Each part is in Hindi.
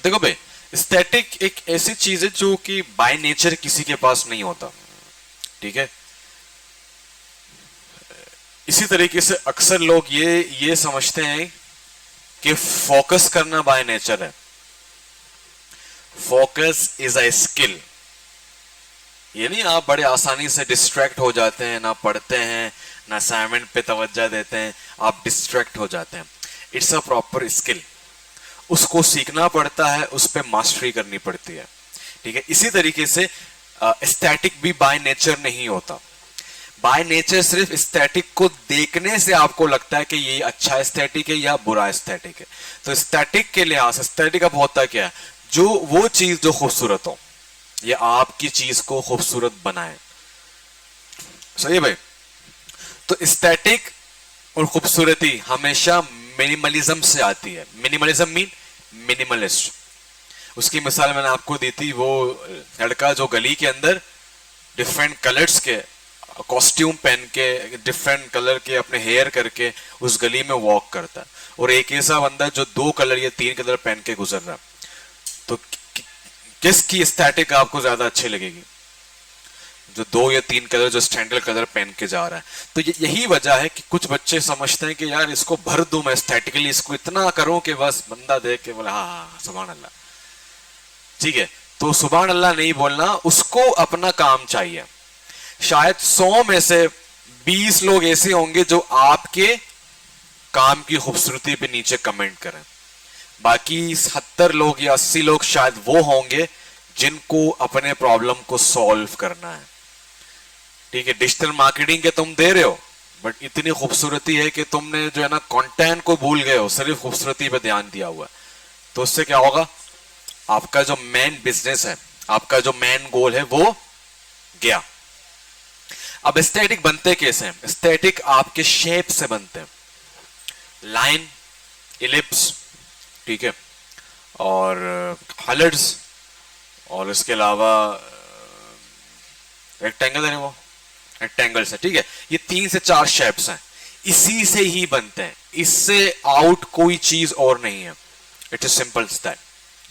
देखो भाई, स्टैटिक एक ऐसी चीज है जो कि बाय नेचर किसी के पास नहीं होता, ठीक है। इसी तरीके से अक्सर लोग ये समझते हैं कि फोकस करना बाय नेचर है। Focus is a skill. ये नहीं आप बड़े आसानी से डिस्ट्रैक्ट हो जाते हैं, ना पढ़ते हैं ना असाइनमेंट पे तवज्जो देते हैं, आप डिस्ट्रैक्ट हो जाते हैं। इट्स अ प्रॉपर स्किल, उसको सीखना पड़ता है, उस पर मास्टरी करनी पड़ती है, ठीक है। इसी तरीके से स्टैटिक भी बाय नेचर नहीं होता। बाय नेचर सिर्फ स्टैटिक को देखने से आपको लगता है कि ये अच्छा स्टैटिक है या बुरा स्टैटिक है। तो स्टैटिक के लिहाज से स्टैटिक अब होता क्या है, जो वो चीज जो खूबसूरत हो या आपकी चीज को खूबसूरत बनाए। सही है भाई। तो स्टैटिक और खूबसूरती हमेशा मिनिमलिज्म से आती है। Minimalism mean minimalist. उसकी मिसाल मैंने आपको दी थी, वो लड़का जो गली के अंदर डिफरेंट कलर्स के कॉस्ट्यूम पहन के, डिफरेंट कलर के अपने हेयर करके उस गली में वॉक करता है, और एक ऐसा बंदा जो 2 कलर या 3 कलर पहन के गुजर रहा है। तो किसकी स्टैटिक आपको ज्यादा अच्छी लगेगी? जो 2 या 3 कलर, जो स्टैंडर्ड कलर पहन के जा रहा है। तो यही वजह है कि कुछ बच्चे समझते हैं कि यार इसको भर दूं मैं स्टैटिकली, इसको इतना करूं कि बस बंदा देख के बोले हाँ सुभान अल्लाह, ठीक है। तो सुभान अल्लाह नहीं बोलना, उसको अपना काम चाहिए। शायद 100 में से 20 लोग ऐसे होंगे जो आपके काम की खूबसूरती पे नीचे कमेंट करें। बाकी 70 लोग या 80 लोग शायद वो होंगे जिनको अपने प्रॉब्लम को सॉल्व करना है, ठीक है। डिजिटल मार्केटिंग के तुम दे रहे हो, बट इतनी खूबसूरती है कि तुमने जो है ना कंटेंट को भूल गए हो, सिर्फ खूबसूरती पे ध्यान दिया हुआ है। तो उससे क्या होगा, आपका जो मेन बिजनेस है, आपका जो मेन गोल है वो गया। अब स्टैटिक बनते कैसे हैं? स्टैटिक आपके शेप से बनते हैं, लाइन, इलिप्स, ठीक है, और हलर्स, और इसके अलावा रेक्टेंगल है, वो रेक्टेंगल्स है, ठीक है। ये 3 से 4 शेप्स हैं, इसी से ही बनते हैं, इससे आउट कोई चीज और नहीं है। इट इज सिंपल दैट,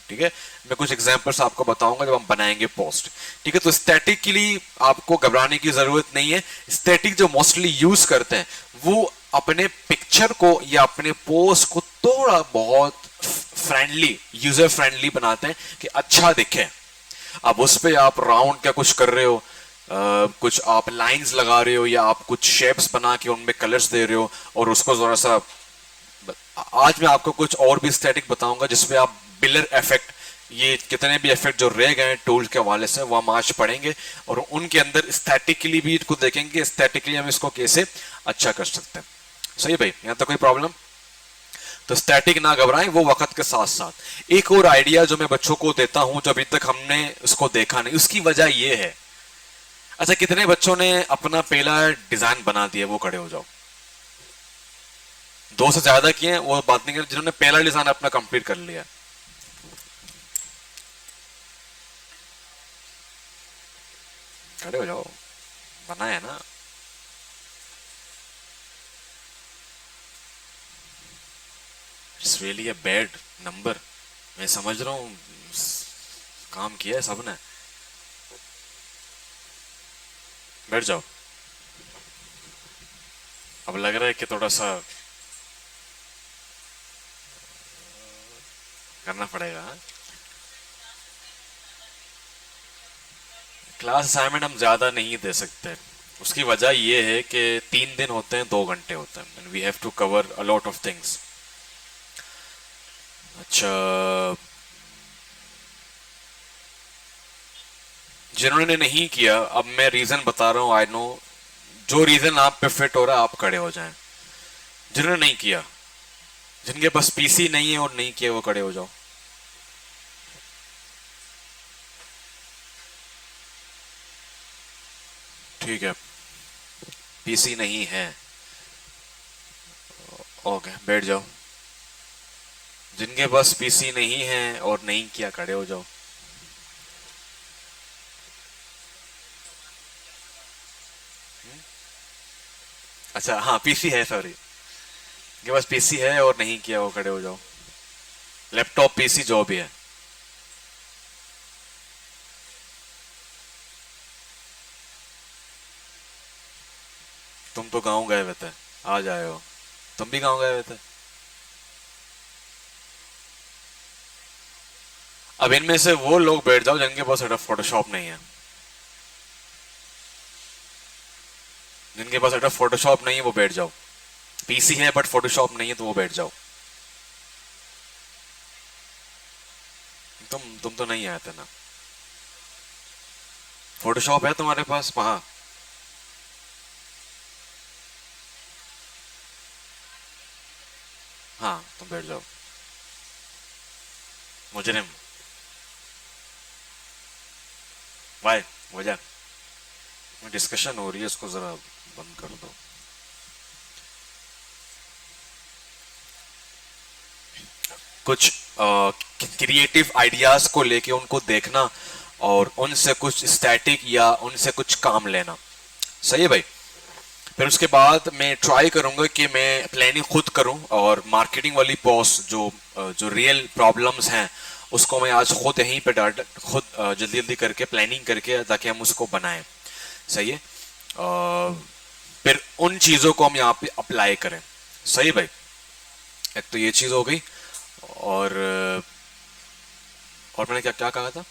ठीक है। मैं कुछ एग्जांपल्स आपको बताऊंगा जब हम बनाएंगे पोस्ट, ठीक है। तो स्टैटिकली आपको घबराने की जरूरत नहीं है। स्टैटिक जो मोस्टली यूज करते हैं वो अपने पिक्चर को या अपने पोस्ट को थोड़ा बहुत फ्रेंडली, यूजर फ्रेंडली बनाते हैं कि अच्छा दिखे। अब उस पे आप राउंड क्या कुछ कर रहे हो, कुछ आप लाइंस लगा रहे हो, या आप कुछ शेप्स बना के उनमें कलर्स दे रहे हो, और उसको जरा सा, आज मैं आपको कुछ और भी स्टैटिक बताऊंगा जिसपे आप बिलर इफेक्ट, ये कितने भी इफेक्ट जो रह गए टूल के हवाले से वो हम आज पढ़ेंगे, और उनके अंदर स्टैटिकली भी इसको देखेंगे, स्टैटिकली हम इसको कैसे अच्छा कर सकते हैं। सही भाई, यहां तक कोई प्रॉब्लम? तो स्टैटिक ना घबराएं, वो वक्त के साथ साथ। एक और आइडिया जो मैं बच्चों को देता हूं, जो अभी तक हमने उसको देखा नहीं, उसकी वजह यह है, अच्छा कितने बच्चों ने अपना पहला डिजाइन बना दिया? वो खड़े हो जाओ। 2 से ज्यादा किए वो बात नहीं कर, जिन्होंने पहला डिजाइन अपना कंप्लीट कर लिया, खड़े हो जाओ, बनाया ना। It's really a bad number, मैं समझ रहा हूं, काम किया है सबने। बैठ जाओ। अब लग रहा है कि थोड़ा सा करना पड़ेगा, हाँ? क्लास असाइनमेंट हम ज्यादा नहीं दे सकते। उसकी वजह यह है कि 3 दिन होते हैं, 2 घंटे होते हैं, and we have to cover a lot of things. अच्छा, जिन्होंने नहीं किया, अब मैं रीजन बता रहा हूं, आई नो जो रीजन आप पे फिट हो रहा है, आप खड़े हो जाएं। जिन्होंने नहीं किया, जिनके पास पीसी नहीं है और नहीं किया, वो खड़े हो जाओ। ठीक है, पीसी नहीं है, ओके बैठ जाओ। जिनके पास पीसी नहीं है और नहीं किया, खड़े हो जाओ। अच्छा हाँ, पीसी है, सॉरी, जिनके पास पीसी है और नहीं किया वो खड़े हो जाओ। लैपटॉप पीसी जो भी है, तो गाँव गए हुए थे, आज आए हो। तुम भी गाँव गए हुए थे। अब इनमें से वो लोग बैठ जाओ जिनके पास फोटोशॉप नहीं है। जिनके पास फोटोशॉप नहीं है वो बैठ जाओ। पीसी है बट फोटोशॉप नहीं है तो वो बैठ जाओ। तुम तो नहीं आए थे ना। फोटोशॉप है तुम्हारे पास वहां? हाँ तुम बैठ जाओ। मुजरिम। वाई वजह डिस्कशन हो रही है, इसको जरा बंद कर दो। कुछ क्रिएटिव आइडियाज को लेके उनको देखना और उनसे कुछ स्टैटिक या उनसे कुछ काम लेना। सही है भाई। फिर उसके बाद मैं ट्राई करूंगा कि मैं प्लानिंग खुद करूं और मार्केटिंग वाली पोस्ट जो रियल प्रॉब्लम्स हैं उसको मैं आज खुद यहीं पे खुद जल्दी जल्दी करके प्लानिंग करके ताकि हम उसको बनाएं। सही है। फिर उन चीज़ों को हम यहाँ पे अप्लाई करें। सही भाई। एक तो ये चीज़ हो गई। और और मैंने क्या क्या कहा था?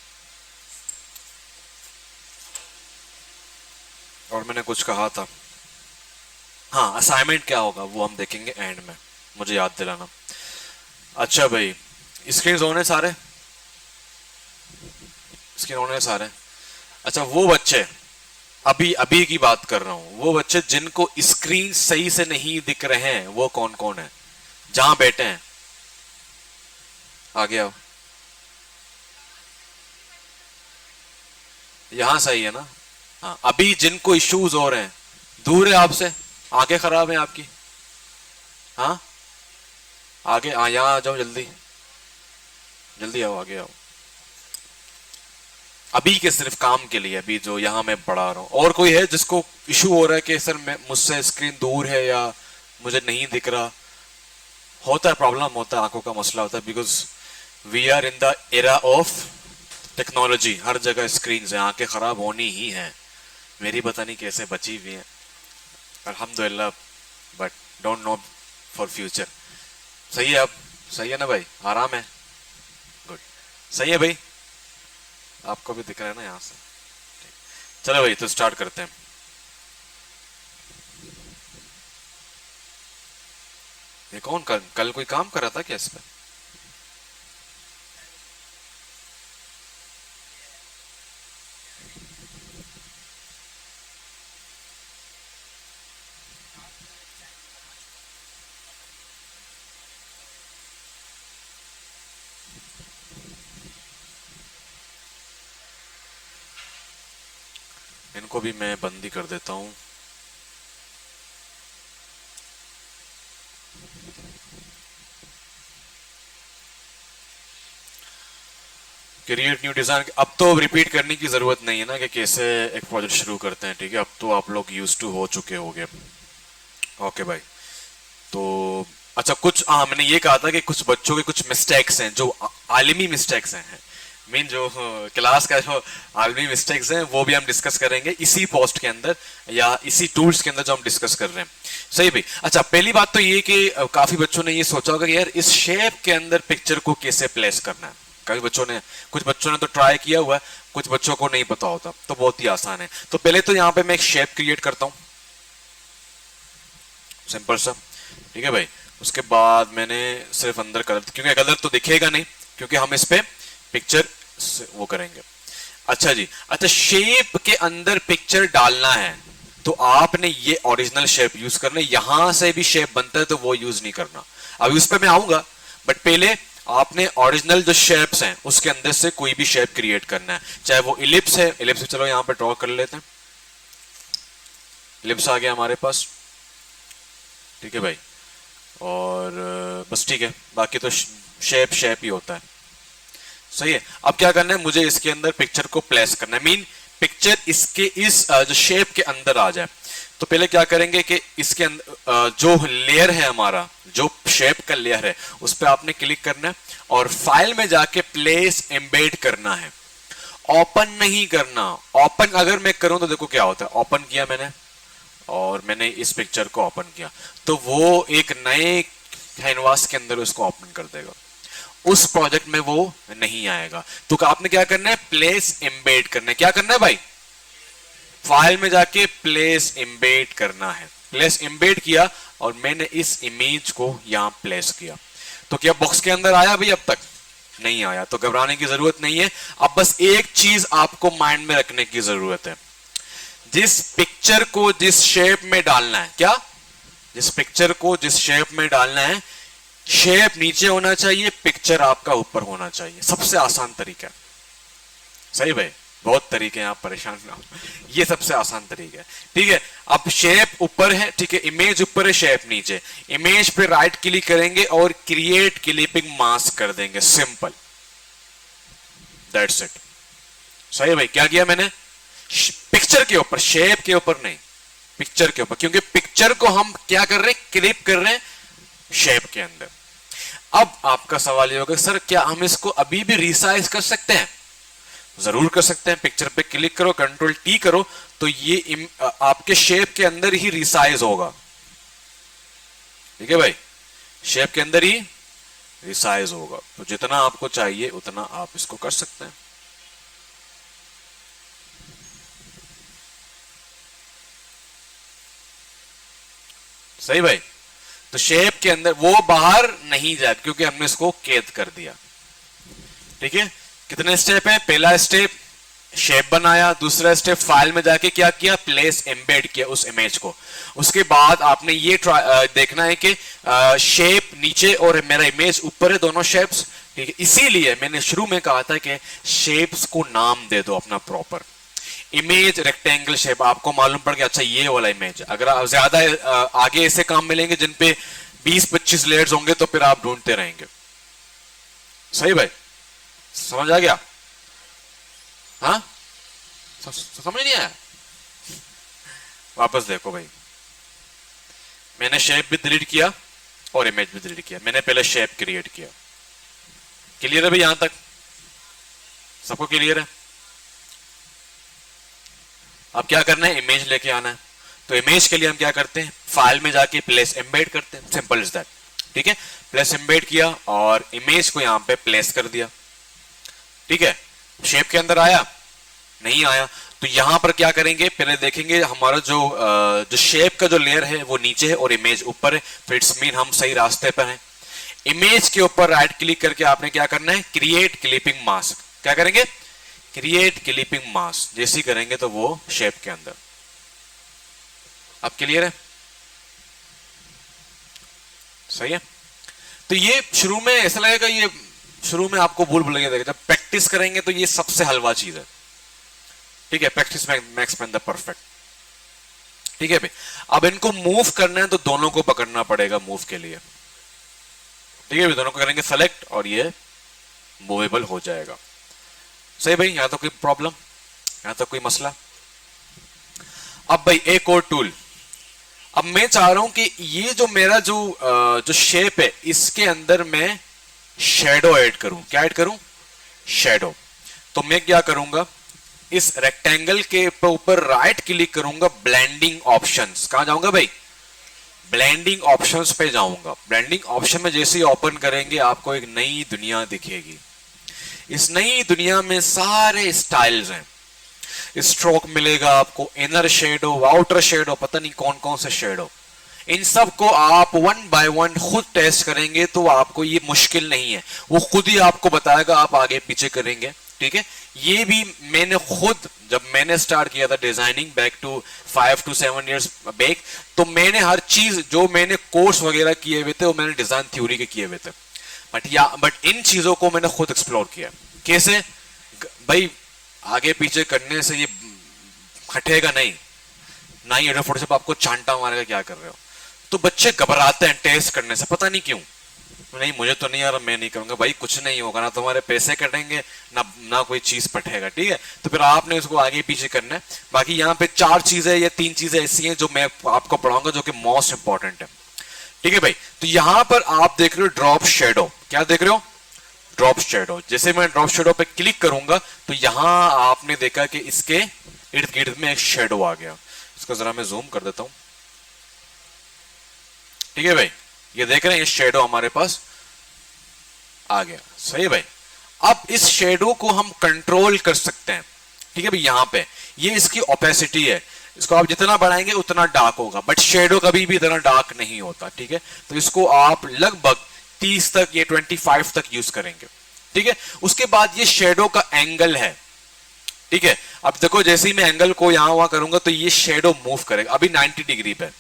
और मैंने कुछ कहा था। हाँ असाइनमेंट क्या होगा वो हम देखेंगे एंड में, मुझे याद दिलाना। अच्छा भाई, स्क्रीन ऑन है सारे? स्क्रीन ऑन है सारे? अच्छा वो बच्चे, अभी अभी की बात कर रहा हूँ, वो बच्चे जिनको स्क्रीन सही से नहीं दिख रहे हैं वो कौन कौन है जहां बैठे हैं? आगे आओ। यहां सही है ना? हाँ अभी जिनको इश्यूज हो रहे हैं, दूर है आपसे, आंखें खराब है आपकी। हाँ आगे यहाँ आ जाओ, जल्दी जल्दी आओ, आगे आओ। अभी के सिर्फ काम के लिए, अभी जो यहाँ मैं पढ़ा रहा हूँ। और कोई है जिसको इशू हो रहा है कि सर मैं मुझसे स्क्रीन दूर है या मुझे नहीं दिख रहा? होता है, प्रॉब्लम होता है, आंखों का मसला होता है, because we are in the era of technology. हर जगह स्क्रीन है, आंखें खराब होनी ही है। मेरी पता नहीं कैसे बची हुई है, अल्हम्दुलिल्लाह, but don't know for future. सही है अब? सही है ना भाई? आराम है? गुड। सही है भाई? आपको भी दिख रहा है ना यहाँ से? चलो भाई तो स्टार्ट करते हैं। ये कौन कल कोई काम कर रहा था क्या इस पे? इनको भी मैं बंद ही कर देता हूँ। क्रिएट न्यू डिजाइन, अब तो रिपीट करने की जरूरत नहीं है ना कि कैसे एक प्रोजेक्ट शुरू करते हैं। ठीक है, अब तो आप लोग यूज टू हो चुके होंगे। ओके भाई। तो अच्छा, कुछ हाँ मैंने ये कहा था कि कुछ बच्चों के कुछ मिस्टेक्स हैं जो आलिमी मिस्टेक्स हैं। मीन जो क्लास का जो आलमी मिस्टेक्स हैं वो भी हम डिस्कस करेंगे इसी पोस्ट के अंदर या इसी टूल्स के अंदर जो हम डिस्कस कर रहे हैं। सही भाई। अच्छा पहली बात तो ये कि काफी बच्चों ने ये सोचा होगा कि यार इस शेप के अंदर पिक्चर को कैसे प्लेस करना है। कुछ बच्चों ने तो ट्राई किया हुआ है, कुछ बच्चों को नहीं पता होता, तो बहुत ही आसान है। तो पहले तो यहाँ पे मैं एक शेप क्रिएट करता हूँ, सिंपल सा। ठीक है भाई। उसके बाद मैंने सिर्फ अंदर कलर, क्योंकि कलर तो दिखेगा नहीं क्योंकि हम इस पे पिक्चर वो करेंगे। अच्छा जी, अच्छा शेप के अंदर पिक्चर डालना है तो आपने ये ओरिजिनल शेप यूज करना है। यहां से भी शेप बनता है तो वो यूज नहीं करना। अभी उस पर मैं आऊंगा, बट पहले आपने ओरिजिनल जो शेप्स हैं उसके अंदर से कोई भी शेप क्रिएट करना है, चाहे वो इलिप्स है। इलिप्स चलो यहां पे ड्रॉ कर लेते हैं। इलिप्स आ गया हमारे पास। ठीक है भाई। और बस ठीक है, बाकी तो शेप शेप ही होता है। सही है। अब क्या करना है, मुझे इसके अंदर पिक्चर को प्लेस करना है। मीन पिक्चर इसके इस जो शेप के अंदर आ जाए। तो पहले क्या करेंगे कि इसके अंदर जो लेयर है हमारा, जो शेप का लेयर है, उस पर आपने क्लिक करना है और फाइल में जाके प्लेस एम्बेड करना है। ओपन नहीं करना। ओपन अगर मैं करूं तो देखो क्या होता है। ओपन किया मैंने और मैंने इस पिक्चर को ओपन किया, तो वो एक नए कैनवास के अंदर उसको ओपन कर देगा, उस प्रोजेक्ट में वो नहीं आएगा। तो आपने क्या करना है, प्लेस एम्बेड करना है। क्या करना है भाई, फाइल में जाके प्लेस एम्बेड करना है। प्लेस एम्बेड किया और मैंने इस इमेज को यहां प्लेस किया, तो क्या बॉक्स के अंदर आया भाई? अब तक नहीं आया, तो घबराने की जरूरत नहीं है। अब बस एक चीज आपको माइंड में रखने की जरूरत है, जिस पिक्चर को जिस शेप में डालना है, क्या, जिस पिक्चर को जिस शेप में डालना है, शेप नीचे होना चाहिए, पिक्चर आपका ऊपर होना चाहिए। सबसे आसान तरीका है। सही भाई, बहुत तरीके हैं, आप परेशान ना हो, ये सबसे आसान तरीका है। ठीक है, अब शेप ऊपर है, ठीक है, इमेज ऊपर है, शेप नीचे। इमेज पे राइट क्लिक करेंगे और क्रिएट क्लिपिंग मास्क कर देंगे, सिंपल, दैट्स इट। सही भाई, क्या किया मैंने, पिक्चर के ऊपर, शेप के ऊपर नहीं, पिक्चर के ऊपर, क्योंकि पिक्चर को हम क्या कर रहे हैं, क्लिप कर रहे हैं शेप के अंदर। अब आपका सवाल ये होगा, सर क्या हम इसको अभी भी रिसाइज कर सकते हैं? जरूर कर सकते हैं। पिक्चर पे क्लिक करो, कंट्रोल टी करो, तो ये आपके शेप के अंदर ही रिसाइज होगा। ठीक है भाई, शेप के अंदर ही रिसाइज होगा, तो जितना आपको चाहिए उतना आप इसको कर सकते हैं। सही भाई, तो शेप के अंदर वो बाहर नहीं जाए क्योंकि हमने इसको कैद कर दिया। ठीक है, कितने स्टेप है, पहला स्टेप शेप बनाया, दूसरा स्टेप फाइल में जाके क्या किया, प्लेस एम्बेड किया उस इमेज को। उसके बाद आपने ये देखना है कि शेप नीचे और मेरा इमेज ऊपर है, दोनों शेप्स। ठीक है, इसीलिए मैंने शुरू में कहा था कि शेप्स को नाम दे दो अपना प्रॉपर। इमेज रेक्टेंगल शेप, आपको मालूम पड़ गया, अच्छा ये वाला इमेज। अगर आप ज्यादा आगे ऐसे काम मिलेंगे जिन पे 20-25 लेयर्स होंगे तो फिर आप ढूंढते रहेंगे। सही भाई, समझ आ गया? हाँ, समझ नहीं आया? वापस देखो भाई, मैंने शेप भी डिलीट किया और इमेज भी डिलीट किया। मैंने पहले शेप क्रिएट किया। क्लियर है भाई? यहां तक सबको क्लियर है? अब क्या करना है, इमेज लेके आना है। तो इमेज के लिए हम क्या करते हैं, फाइल में जाके प्लेस एम्बेड करते हैं, सिंपल इज दैट। ठीक है, प्लेस एम्बेड किया और इमेज को यहां पे प्लेस कर दिया। ठीक है, शेप के अंदर आया, नहीं आया, तो यहां पर क्या करेंगे, पहले देखेंगे हमारा जो शेप का जो लेयर है वो नीचे है और इमेज ऊपर है, तो इट्स मीन हम सही रास्ते पर हैं। इमेज के ऊपर राइट क्लिक करके आपने क्या करना है, क्रिएट क्लिपिंग मास्क। क्या करेंगे, क्रिएट क्लिपिंग मास्क। जैसे ही करेंगे तो वो शेप के अंदर। अब क्लियर है? सही है। तो ये शुरू में ऐसा लगेगा, ये शुरू में आपको भूल लगेगा, जब प्रैक्टिस करेंगे तो ये सबसे हलवा चीज है। ठीक है, practice makes man the perfect. ठीक है भाई, अब इनको मूव करना है तो दोनों को पकड़ना पड़ेगा मूव के लिए। ठीक है भाई, दोनों को करेंगे सेलेक्ट और ये मूवेबल हो जाएगा। सही भाई, यहां तो कोई प्रॉब्लम, यहां तो कोई मसला? अब भाई एक और टूल। अब मैं चाह रहा हूं कि ये जो मेरा जो शेप है इसके अंदर मैं शेडो ऐड करूं। क्या ऐड करूं, शेडो। तो मैं क्या करूंगा, इस रेक्टेंगल के ऊपर राइट क्लिक करूंगा, ब्लेंडिंग ऑप्शंस। कहां जाऊंगा भाई, ब्लेंडिंग ऑप्शंस पे जाऊंगा। ब्लेंडिंग ऑप्शन में जैसे ही ओपन करेंगे आपको एक नई दुनिया दिखेगी। इस नई दुनिया में सारे स्टाइल्स हैं। स्ट्रोक मिलेगा आपको, इनर शेडो, आउटर शेडो, पता नहीं कौन कौन से शेडो। इन सब को आप वन बाय वन खुद टेस्ट करेंगे तो आपको ये मुश्किल नहीं है, वो खुद ही आपको बताएगा, आप आगे पीछे करेंगे। ठीक है, ये भी मैंने खुद, जब मैंने स्टार्ट किया था designing back to 5 to 7 years back, तो मैंने हर चीज जो मैंने कोर्स वगैरह किए हुए थे वो मैंने डिजाइन थ्योरी के किए हुए थे, बट इन चीजों को मैंने खुद एक्सप्लोर किया। कैसे भाई, आगे पीछे करने से ये हटेगा नहीं, ना ही फोटोशॉप आपको चांटा मारेगा क्या कर रहे हो। तो बच्चे घबराते हैं टेस्ट करने से, पता नहीं क्यों। नहीं मुझे तो नहीं आ रहा, मैं नहीं करूंगा। भाई कुछ नहीं होगा, ना तुम्हारे पैसे कटेंगे ना कोई चीज पटेगा। ठीक है, तो फिर आपने उसको आगे पीछे करना है। बाकी यहाँ पे 4 चीजें या 3 चीजें ऐसी हैं जो मैं आपको पढ़ाऊंगा जो कि मोस्ट इंपॉर्टेंट है। ठीक है भाई, तो यहां पर आप देख रहे हो ड्रॉप शेडो। क्या देख रहे हो, ड्रॉप शेडो। जैसे मैं ड्रॉप शेडो पे क्लिक करूंगा तो यहां आपने देखा कि इसके इर्द गिर्द में एक शेडो आ गया। इसको जरा मैं जूम कर देता हूं। ठीक है भाई, ये देख रहे हैं, ये शेडो हमारे पास आ गया। सही है भाई। अब इस शेडो को हम कंट्रोल कर सकते हैं। ठीक है भाई, यहां पे ये इसकी ओपेसिटी है, इसको आप जितना बढ़ाएंगे उतना डार्क होगा, बट शेडो कभी भी इतना डार्क नहीं होता। ठीक है, तो इसको आप लगभग 30 तक या 25 तक यूज करेंगे। ठीक है, उसके बाद ये शेडो का एंगल है। ठीक है, अब देखो जैसे ही मैं एंगल को यहां वहां करूंगा तो ये शेडो मूव करेगा। अभी 90 डिग्री पे,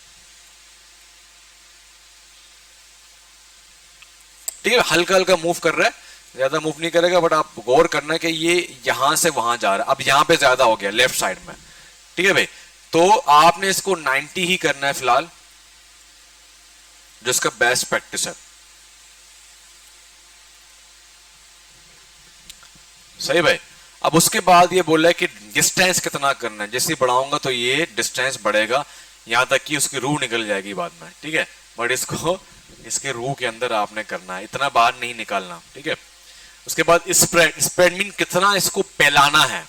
ठीक है, हल्का हल्का मूव कर रहा है, ज्यादा मूव नहीं करेगा, बट आप गौर करना है कि ये यहां से वहां जा रहा है। अब यहां पे ज्यादा हो गया लेफ्ट साइड में। ठीक है भाई, तो आपने इसको 90 ही करना है फिलहाल, जो इसका बेस्ट प्रैक्टिस है। सही भाई। अब उसके बाद ये बोला है कि डिस्टेंस कितना करना है, जैसे बढ़ाऊंगा तो ये डिस्टेंस बढ़ेगा, यहां तक कि उसकी रूह निकल जाएगी बाद में। ठीक है, बट इसको इसके रूह के अंदर आपने करना है, इतना बाहर नहीं निकालना। ठीक है, उसके बाद स्प्रेड, स्प्रेड मीन कितना इसको फैलाना है।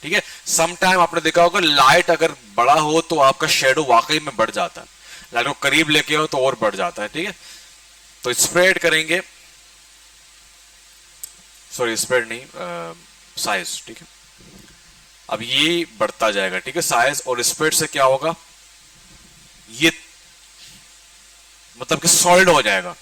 ठीक है, सम टाइम आपने देखा होगा लाइट अगर बड़ा हो तो आपका शेडो वाकई में बढ़ जाता है, लाइट को करीब लेके हो तो और बढ़ जाता है। ठीक है, तो स्प्रेड करेंगे, सॉरी स्प्रेड नहीं, साइज। ठीक है, अब ये बढ़ता जाएगा। ठीक है, साइज और स्प्रेड से क्या होगा, ये मतलब कि सॉलिड हो जाएगा।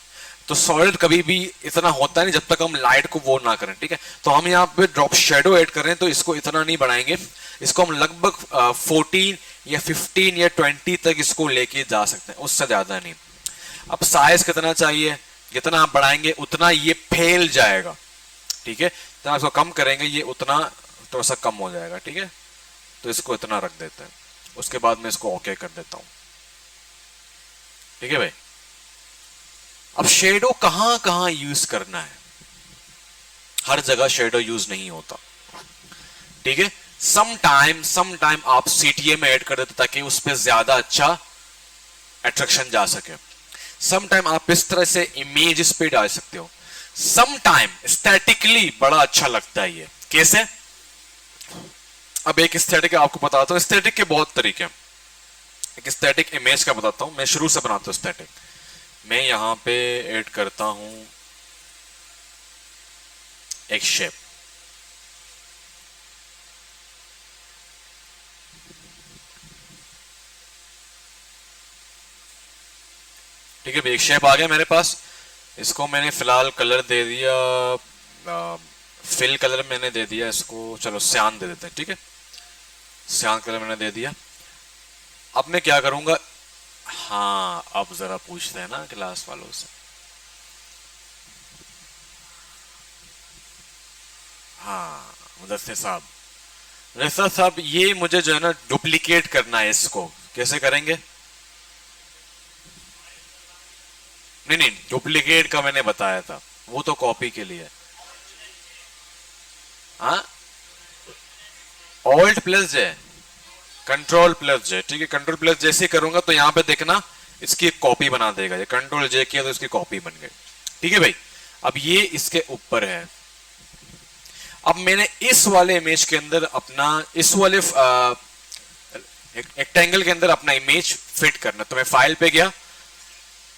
तो सॉलिड कभी भी इतना होता नहीं जब तक हम लाइट को वो ना करें। ठीक है, तो हम यहाँ पे ड्रॉप शेडो ऐड कर रहे हैं, तो इसको इतना नहीं बढ़ाएंगे, इसको हम लगभग 14 या 15 या 20 तक इसको लेके जा सकते हैं, उससे ज्यादा नहीं। अब साइज कितना चाहिए, जितना आप बढ़ाएंगे उतना ये फैल जाएगा। ठीक है, तो इसको कम करेंगे, ये उतना थोड़ा सा कम हो जाएगा। ठीक है, तो इसको इतना रख देते हैं, उसके बाद मैं इसको ओके कर देता हूं। ठीक है भाई, अब शेडो कहां कहां यूज करना है, हर जगह शेडो यूज नहीं होता। ठीक है, सम टाइम आप सीटीए में ऐड कर देते ताकि उस पर ज्यादा अच्छा अट्रैक्शन जा सके। सम टाइम आप इस तरह से इमेज पे डाल सकते हो, सम टाइम स्टैटिकली बड़ा अच्छा लगता है। ये कैसे, अब एक स्टैटिक आपको बताता हूं, स्टैटिक के बहुत तरीके हैं। एक स्टैटिक इमेज का बताता हूं, मैं शुरू से बनाता हूं स्टैटिक। मैं यहां पे ऐड करता हूं एक शेप। ठीक है, एक शेप आ गया मेरे पास, इसको मैंने फिलहाल कलर दे दिया, फिल कलर मैंने दे दिया इसको, चलो सियान दे देते हैं। ठीक है, सियान कलर मैंने दे दिया। अब मैं क्या करूंगा, हाँ अब जरा पूछते हैं ना क्लास वालों से। हाँ मुदस्सिर साहब, मुदस्सिर साहब ये मुझे जो है ना डुप्लीकेट करना है, इसको कैसे करेंगे? नहीं नहीं, डुप्लीकेट का मैंने बताया था, वो तो कॉपी के लिए। हाँ, ऑल्ट प्लस जे, कंट्रोल प्लस जे। ठीक है, कंट्रोल प्लस जे से करूंगा तो यहां पे देखना इसकी एक कॉपी बना देगा, ये कंट्रोल जे किया तो इसकी कॉपी बन गई। ठीक है भाई, अब ये इसके ऊपर है। अब मैंने इस वाले इमेज के अंदर अपना, इस वाले रेक्टेंगल के अंदर अपना इमेज फिट करना, तो मैं फाइल पे गया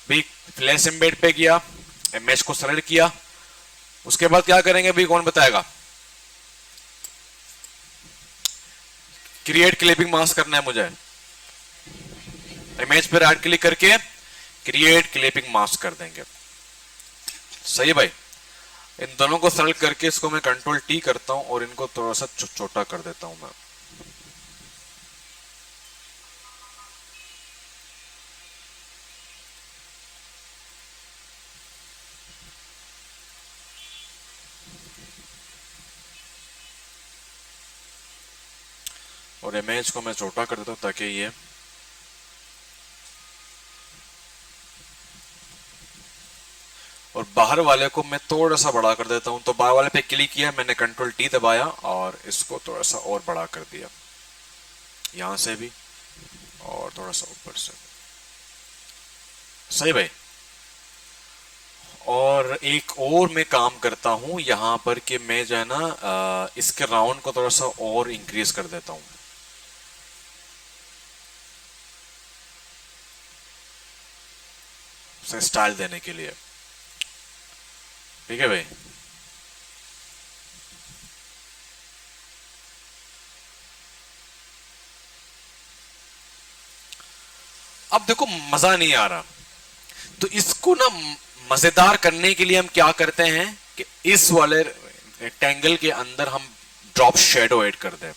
भाई, फ्लैश एम्बेड पे गया, इमेज को सेलेक्ट किया, उसके बाद क्या करेंगे भाई कौन बताएगा? क्रिएट क्लिपिंग मास्क करना है मुझे, इमेज पे राइट क्लिक करके क्रिएट क्लिपिंग मास्क कर देंगे। सही है भाई, इन दोनों को सेलेक्ट करके इसको मैं कंट्रोल टी करता हूं और इनको थोड़ा सा छोटा कर देता हूं मैं। और इमेज को मैं छोटा कर देता हूं ताकि ये और बाहर वाले को मैं थोड़ा सा बड़ा कर देता हूं। तो बाहर वाले पे क्लिक किया मैंने, कंट्रोल टी दबाया और इसको थोड़ा सा और बड़ा कर दिया, यहां से भी और थोड़ा सा ऊपर से। सही भाई, और एक और मैं काम करता हूं यहां पर कि मैं जो है ना इसके राउंड को थोड़ा सा और इंक्रीज कर देता हूं। से स्टाइल देने के लिए। ठीक है भाई। अब देखो मजा नहीं आ रहा, तो इसको ना मजेदार करने के लिए हम क्या करते हैं कि इस वाले रेक्टेंगल के अंदर हम ड्रॉप शेडो ऐड कर दें।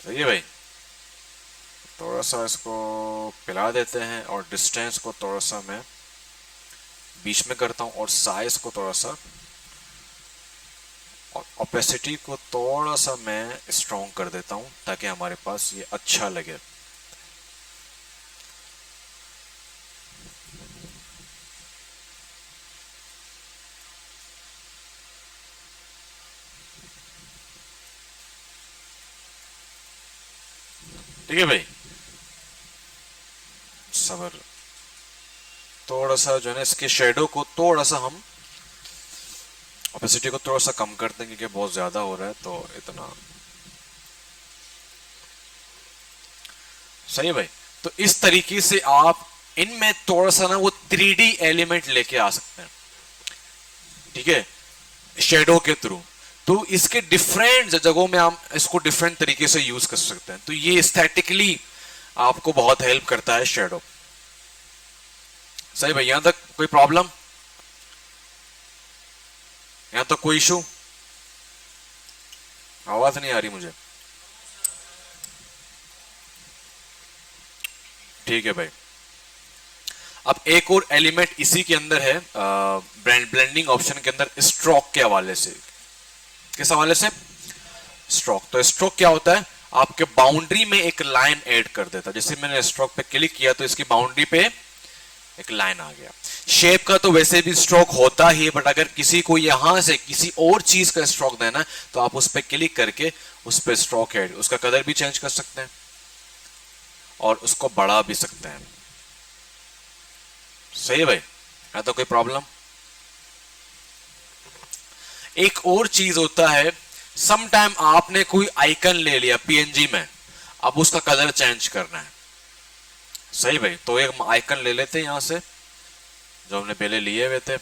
सही है भाई। थोड़ा सा इसको पिला देते हैं और डिस्टेंस को थोड़ा सा मैं बीच में करता हूं और साइज को थोड़ा सा और ओपेसिटी को थोड़ा सा मैं स्ट्रॉन्ग कर देता हूं ताकि हमारे पास ये अच्छा लगे। ठीक है भाई। सबर थोड़ा सा जो है ना इसके शेडो को थोड़ा सा हम ओपेसिटी को थोड़ा सा कम कर देंगे क्योंकि बहुत ज्यादा हो रहा है, तो इतना सही है भाई। तो इस तरीके से आप इनमें थोड़ा सा ना वो 3D एलिमेंट लेके आ सकते हैं। ठीक है, शेडो के थ्रू। तो इसके डिफरेंट जगहों में हम इसको डिफरेंट तरीके से यूज कर सकते हैं। तो ये एस्थेटिकली आपको बहुत हेल्प करता है शेडो। सही भाई, यहां तक कोई प्रॉब्लम? यहां तक कोई इशू? आवाज नहीं आ रही मुझे। ठीक है भाई। अब एक और एलिमेंट इसी के अंदर है ब्लेंडिंग ऑप्शन के अंदर, स्ट्रोक के हवाले से। किस हवाले से? स्ट्रोक। तो स्ट्रोक क्या होता है? आपके बाउंड्री में एक लाइन ऐड कर देता है। जैसे मैंने स्ट्रोक पे क्लिक किया तो इसकी बाउंड्री पे एक लाइन आ गया। शेप का तो वैसे भी स्ट्रोक होता ही है, बट अगर किसी को यहां से किसी और चीज का स्ट्रोक देना है तो आप उस पर क्लिक करके उस पर स्ट्रोक ऐड, उसका कलर भी चेंज कर सकते हैं और उसको बढ़ा भी सकते हैं। सही है भाई, है तो कोई प्रॉब्लम? एक और चीज होता है, सम टाइम आपने कोई आइकन ले लिया पीएनजी में, अब उसका कलर चेंज करना है। सही भाई, तो एक आइकन ले लेते हैं यहां से जो हमने पहले लिए हुए थे।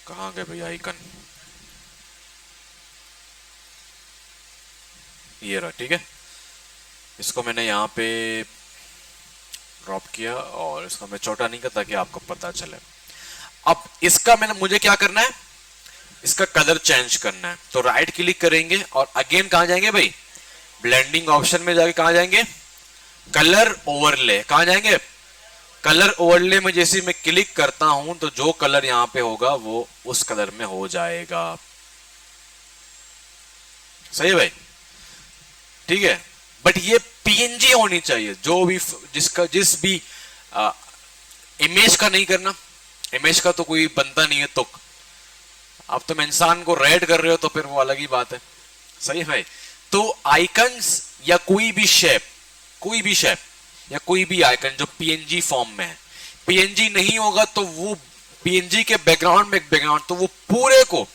कहां गए भाई आइकन? ये रहा। ठीक है, इसको मैंने यहां पे ड्रॉप किया और इसको मैं छोटा नहीं करता ताकि आपको पता चले। अब इसका मुझे क्या करना है? इसका कलर चेंज करना है। तो राइट क्लिक करेंगे और अगेन कहां जाएंगे भाई? ब्लेंडिंग ऑप्शन में जाके कहां जाएंगे? Colour overlay. कहां जाएंगे? कलर ओवरले में जैसे मैं क्लिक करता हूं तो जो कलर यहां पे होगा वो उस कलर में हो जाएगा। सही है भाई। ठीक है, बट ये पीएनजी होनी चाहिए। जो भी जिस भी इमेज का नहीं करना। इमेज का तो कोई बनता नहीं है। तो अब तुम इंसान को रेड कर रहे हो तो फिर वो अलग ही बात है। सही है भाई। तो आइकन्स या कोई भी शेप या कोई भी आइकन जो पीएनजी फॉर्म में है, पीएनजी नहीं होगा तो वो पीएनजी के बैकग्राउंड में एक बैकग्राउंड, तो वो पूरे को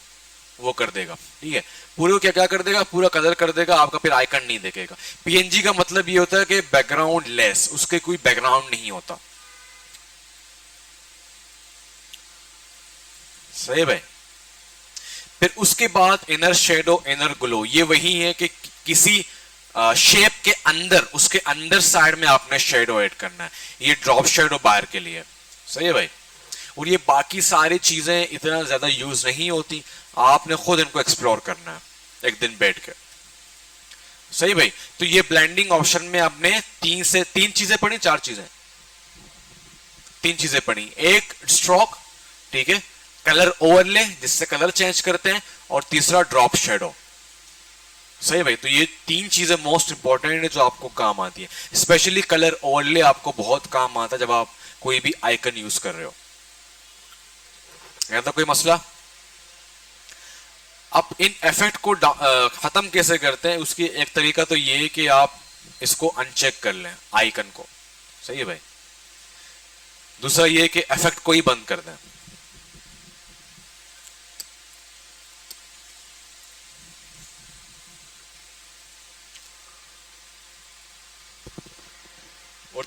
वो कर देगा। ठीक है, पूरे को क्या क्या कर देगा? पूरा कलर कर देगा, आपका फिर आइकन नहीं देखेगा। पीएनजी का मतलब ये होता है कि बैकग्राउंड लेस, उसके कोई बैकग्राउंड नहीं होता। सही भाई। फिर उसके बाद इनर शेडो, इनर ग्लो, ये वही है कि किसी शेप के अंदर, उसके अंदर साइड में आपने शेडो ऐड करना है। ये ड्रॉप शेडो बाहर के लिए। सही है भाई। और ये बाकी सारी चीजें इतना ज्यादा यूज नहीं होती, आपने खुद इनको एक्सप्लोर करना है एक दिन बैठ के। सही भाई। तो ये ब्लेंडिंग ऑप्शन में आपने तीन चीजें पढ़ी, चार चीजें, तीन चीजें पढ़ी। एक स्ट्रोक, ठीक है, कलर ओवरले जिससे कलर चेंज करते हैं, और तीसरा ड्रॉप शेडो। सही भाई। तो ये तीन चीजें मोस्ट इंपॉर्टेंट है जो आपको काम आती है। स्पेशली कलर ओवरले आपको बहुत काम आता है जब आप कोई भी आइकन यूज कर रहे हो। तो कोई मसला? अब इन इफेक्ट को खत्म कैसे करते हैं? उसकी एक तरीका तो ये है कि आप इसको अनचेक कर लें आइकन को। सही है भाई। दूसरा ये कि इफेक्ट को ही बंद कर दें।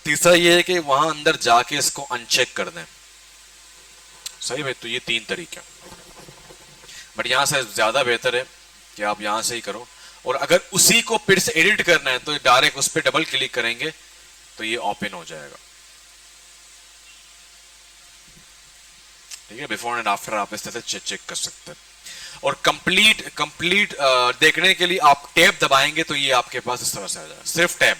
तीसरा ये है कि वहां अंदर जाके इसको अनचेक कर दें। सही भाई, तो ये 3 तरीके, बट यहां से ज्यादा बेहतर है कि आप यहां से ही करो। और अगर उसी को फिर से एडिट करना है तो डायरेक्ट उस पर डबल क्लिक करेंगे तो ये ओपन हो जाएगा। ठीक है, बिफोर एंड आफ्टर आप इस तरह से चेक कर सकते हैं। और कंप्लीट देखने के लिए आप टैब दबाएंगे तो ये आपके पास इस तरह से आ जाएगा, सिर्फ टैब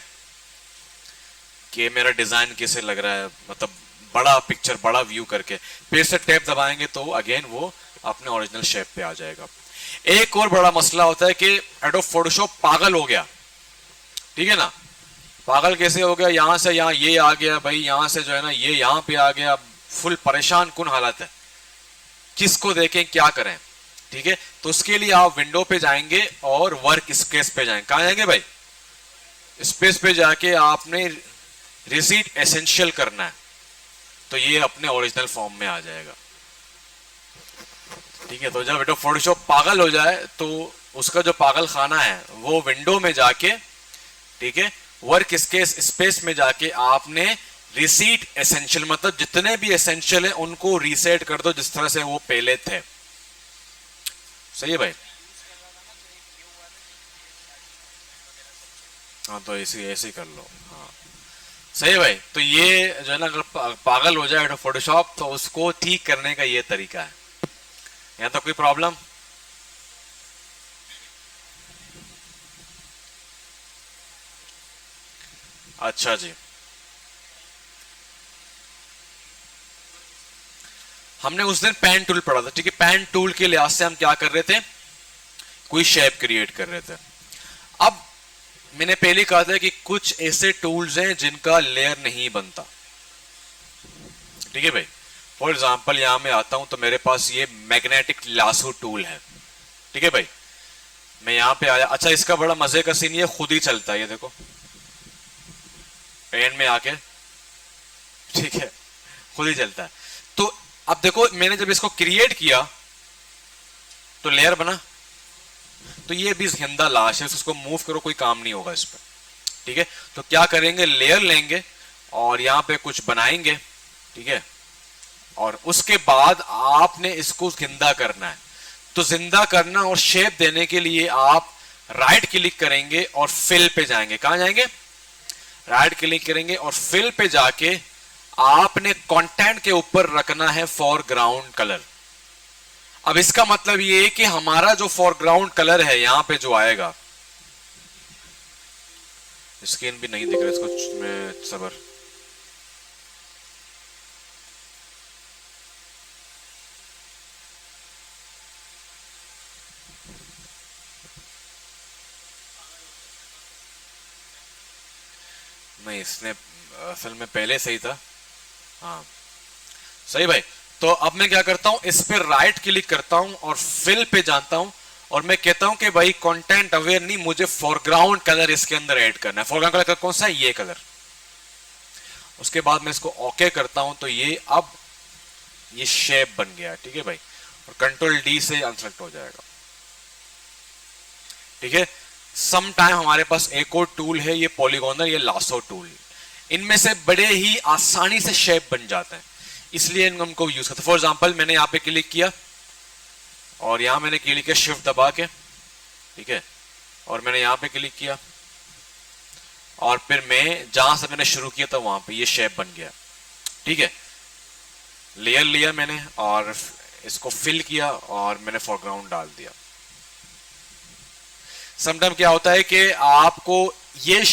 कि मेरा डिजाइन कैसे लग रहा है, मतलब बड़ा पिक्चर बड़ा व्यू करके फिर से टैब दबाएंगे तो अगेन वो अपने ओरिजिनल शेप पे आ जाएगा। एक और बड़ा मसला होता है कि एडोब फोटोशॉप पागल हो गया। ठीक है ना, पागल कैसे हो गया, यहां से यहां ये आ गया भाई, यहां से जो है ना ये यहां पे आ गया, फुल परेशान कुन हालत है, किसको देखें क्या करें। ठीक है, तो उसके लिए आप विंडो पे जाएंगे और वर्क स्पेस पे जाएंगे। कहां जाएंगे भाई, स्पेस पे जाके आपने रिसीट एसेंशियल करना है तो ये अपने ओरिजिनल फॉर्म में आ जाएगा। ठीक है, तो जब बेटा फोटोशॉप पागल हो जाए तो उसका जो पागल खाना है वो विंडो में जाके, ठीक है, वर्क स्पेस में जाके आपने रिसीट एसेंशियल, मतलब जितने भी एसेंशियल है उनको रीसेट कर दो जिस तरह से वो पहले थे। सही है भाई, हाँ तो ऐसे ऐसे कर लो। हाँ सही है भाई, तो ये जो है ना अगर पागल हो जाए फोटोशॉप तो उसको ठीक करने का ये तरीका है। यहाँ तो कोई प्रॉब्लम? अच्छा जी, हमने उस दिन पेन टूल पढ़ा था। ठीक है, पेन टूल के लिहाज से हम क्या कर रहे थे, कोई शेप क्रिएट कर रहे थे। अब मैंने पहले कहा था कि कुछ ऐसे टूल्स हैं जिनका लेयर नहीं बनता। ठीक है भाई, फॉर एग्जाम्पल यहां मैं आता हूं तो मेरे पास ये मैग्नेटिक लासो टूल है। ठीक है भाई, मैं यहां पे आया, अच्छा इसका बड़ा मजे का सीन, ये खुद ही चलता है, ये देखो पेन में आके, ठीक है, खुद ही चलता है। तो अब देखो मैंने जब इसको क्रिएट किया तो लेयर बना, तो ये भी जिंदा लाश है, उसको मूव करो कोई काम नहीं होगा इस पर। ठीक है, तो क्या करेंगे, लेयर लेंगे और यहां पे कुछ बनाएंगे। ठीक है, और उसके बाद आपने इसको जिंदा करना है। तो जिंदा करना और शेप देने के लिए आप राइट क्लिक करेंगे और फिल पे जाएंगे। कहां जाएंगे, राइट क्लिक करेंगे और फिल पे जाके आपने कंटेंट के ऊपर रखना है फॉरग्राउंड कलर। अब इसका मतलब ये है कि हमारा जो फॉरग्राउंड कलर है यहां पे जो आएगा, स्क्रीन भी नहीं दिख रहा इसको मैं सबर, नहीं इसने असल में पहले सही था। हाँ सही भाई, तो अब मैं क्या करता हूं, इस पे राइट क्लिक करता हूं और फिल पे जाता हूं और मैं कहता हूं कि भाई कंटेंट अवेयर नहीं, मुझे फॉरग्राउंड कलर इसके अंदर ऐड करना है। फॉरग्राउंड कलर कौन सा है, ये कलर। उसके बाद मैं इसको ओके करता हूं तो ये अब ये शेप बन गया। ठीक है भाई, और कंट्रोल डी से अनसेलेक्ट हो जाएगा। ठीक है, सम टाइम हमारे पास एक और टूल है, ये पॉलीगोनल, ये लासो टूल। इनमें से बड़े ही आसानी से शेप बन जाते हैं, इसलिए इनको यूज करते हैं। फॉर एग्जाम्पल मैंने यहां पे क्लिक किया और यहां मैंने क्लिक किया शिफ्ट दबा के, ठीक है, और मैंने यहां पे क्लिक किया और फिर मैं जहां से मैंने शुरू किया था वहां पे ये शेप बन गया। ठीक है, लेयर लिया मैंने और इसको फिल किया और मैंने फॉरग्राउंड डाल दिया। समटाइम क्या होता है कि आपको ये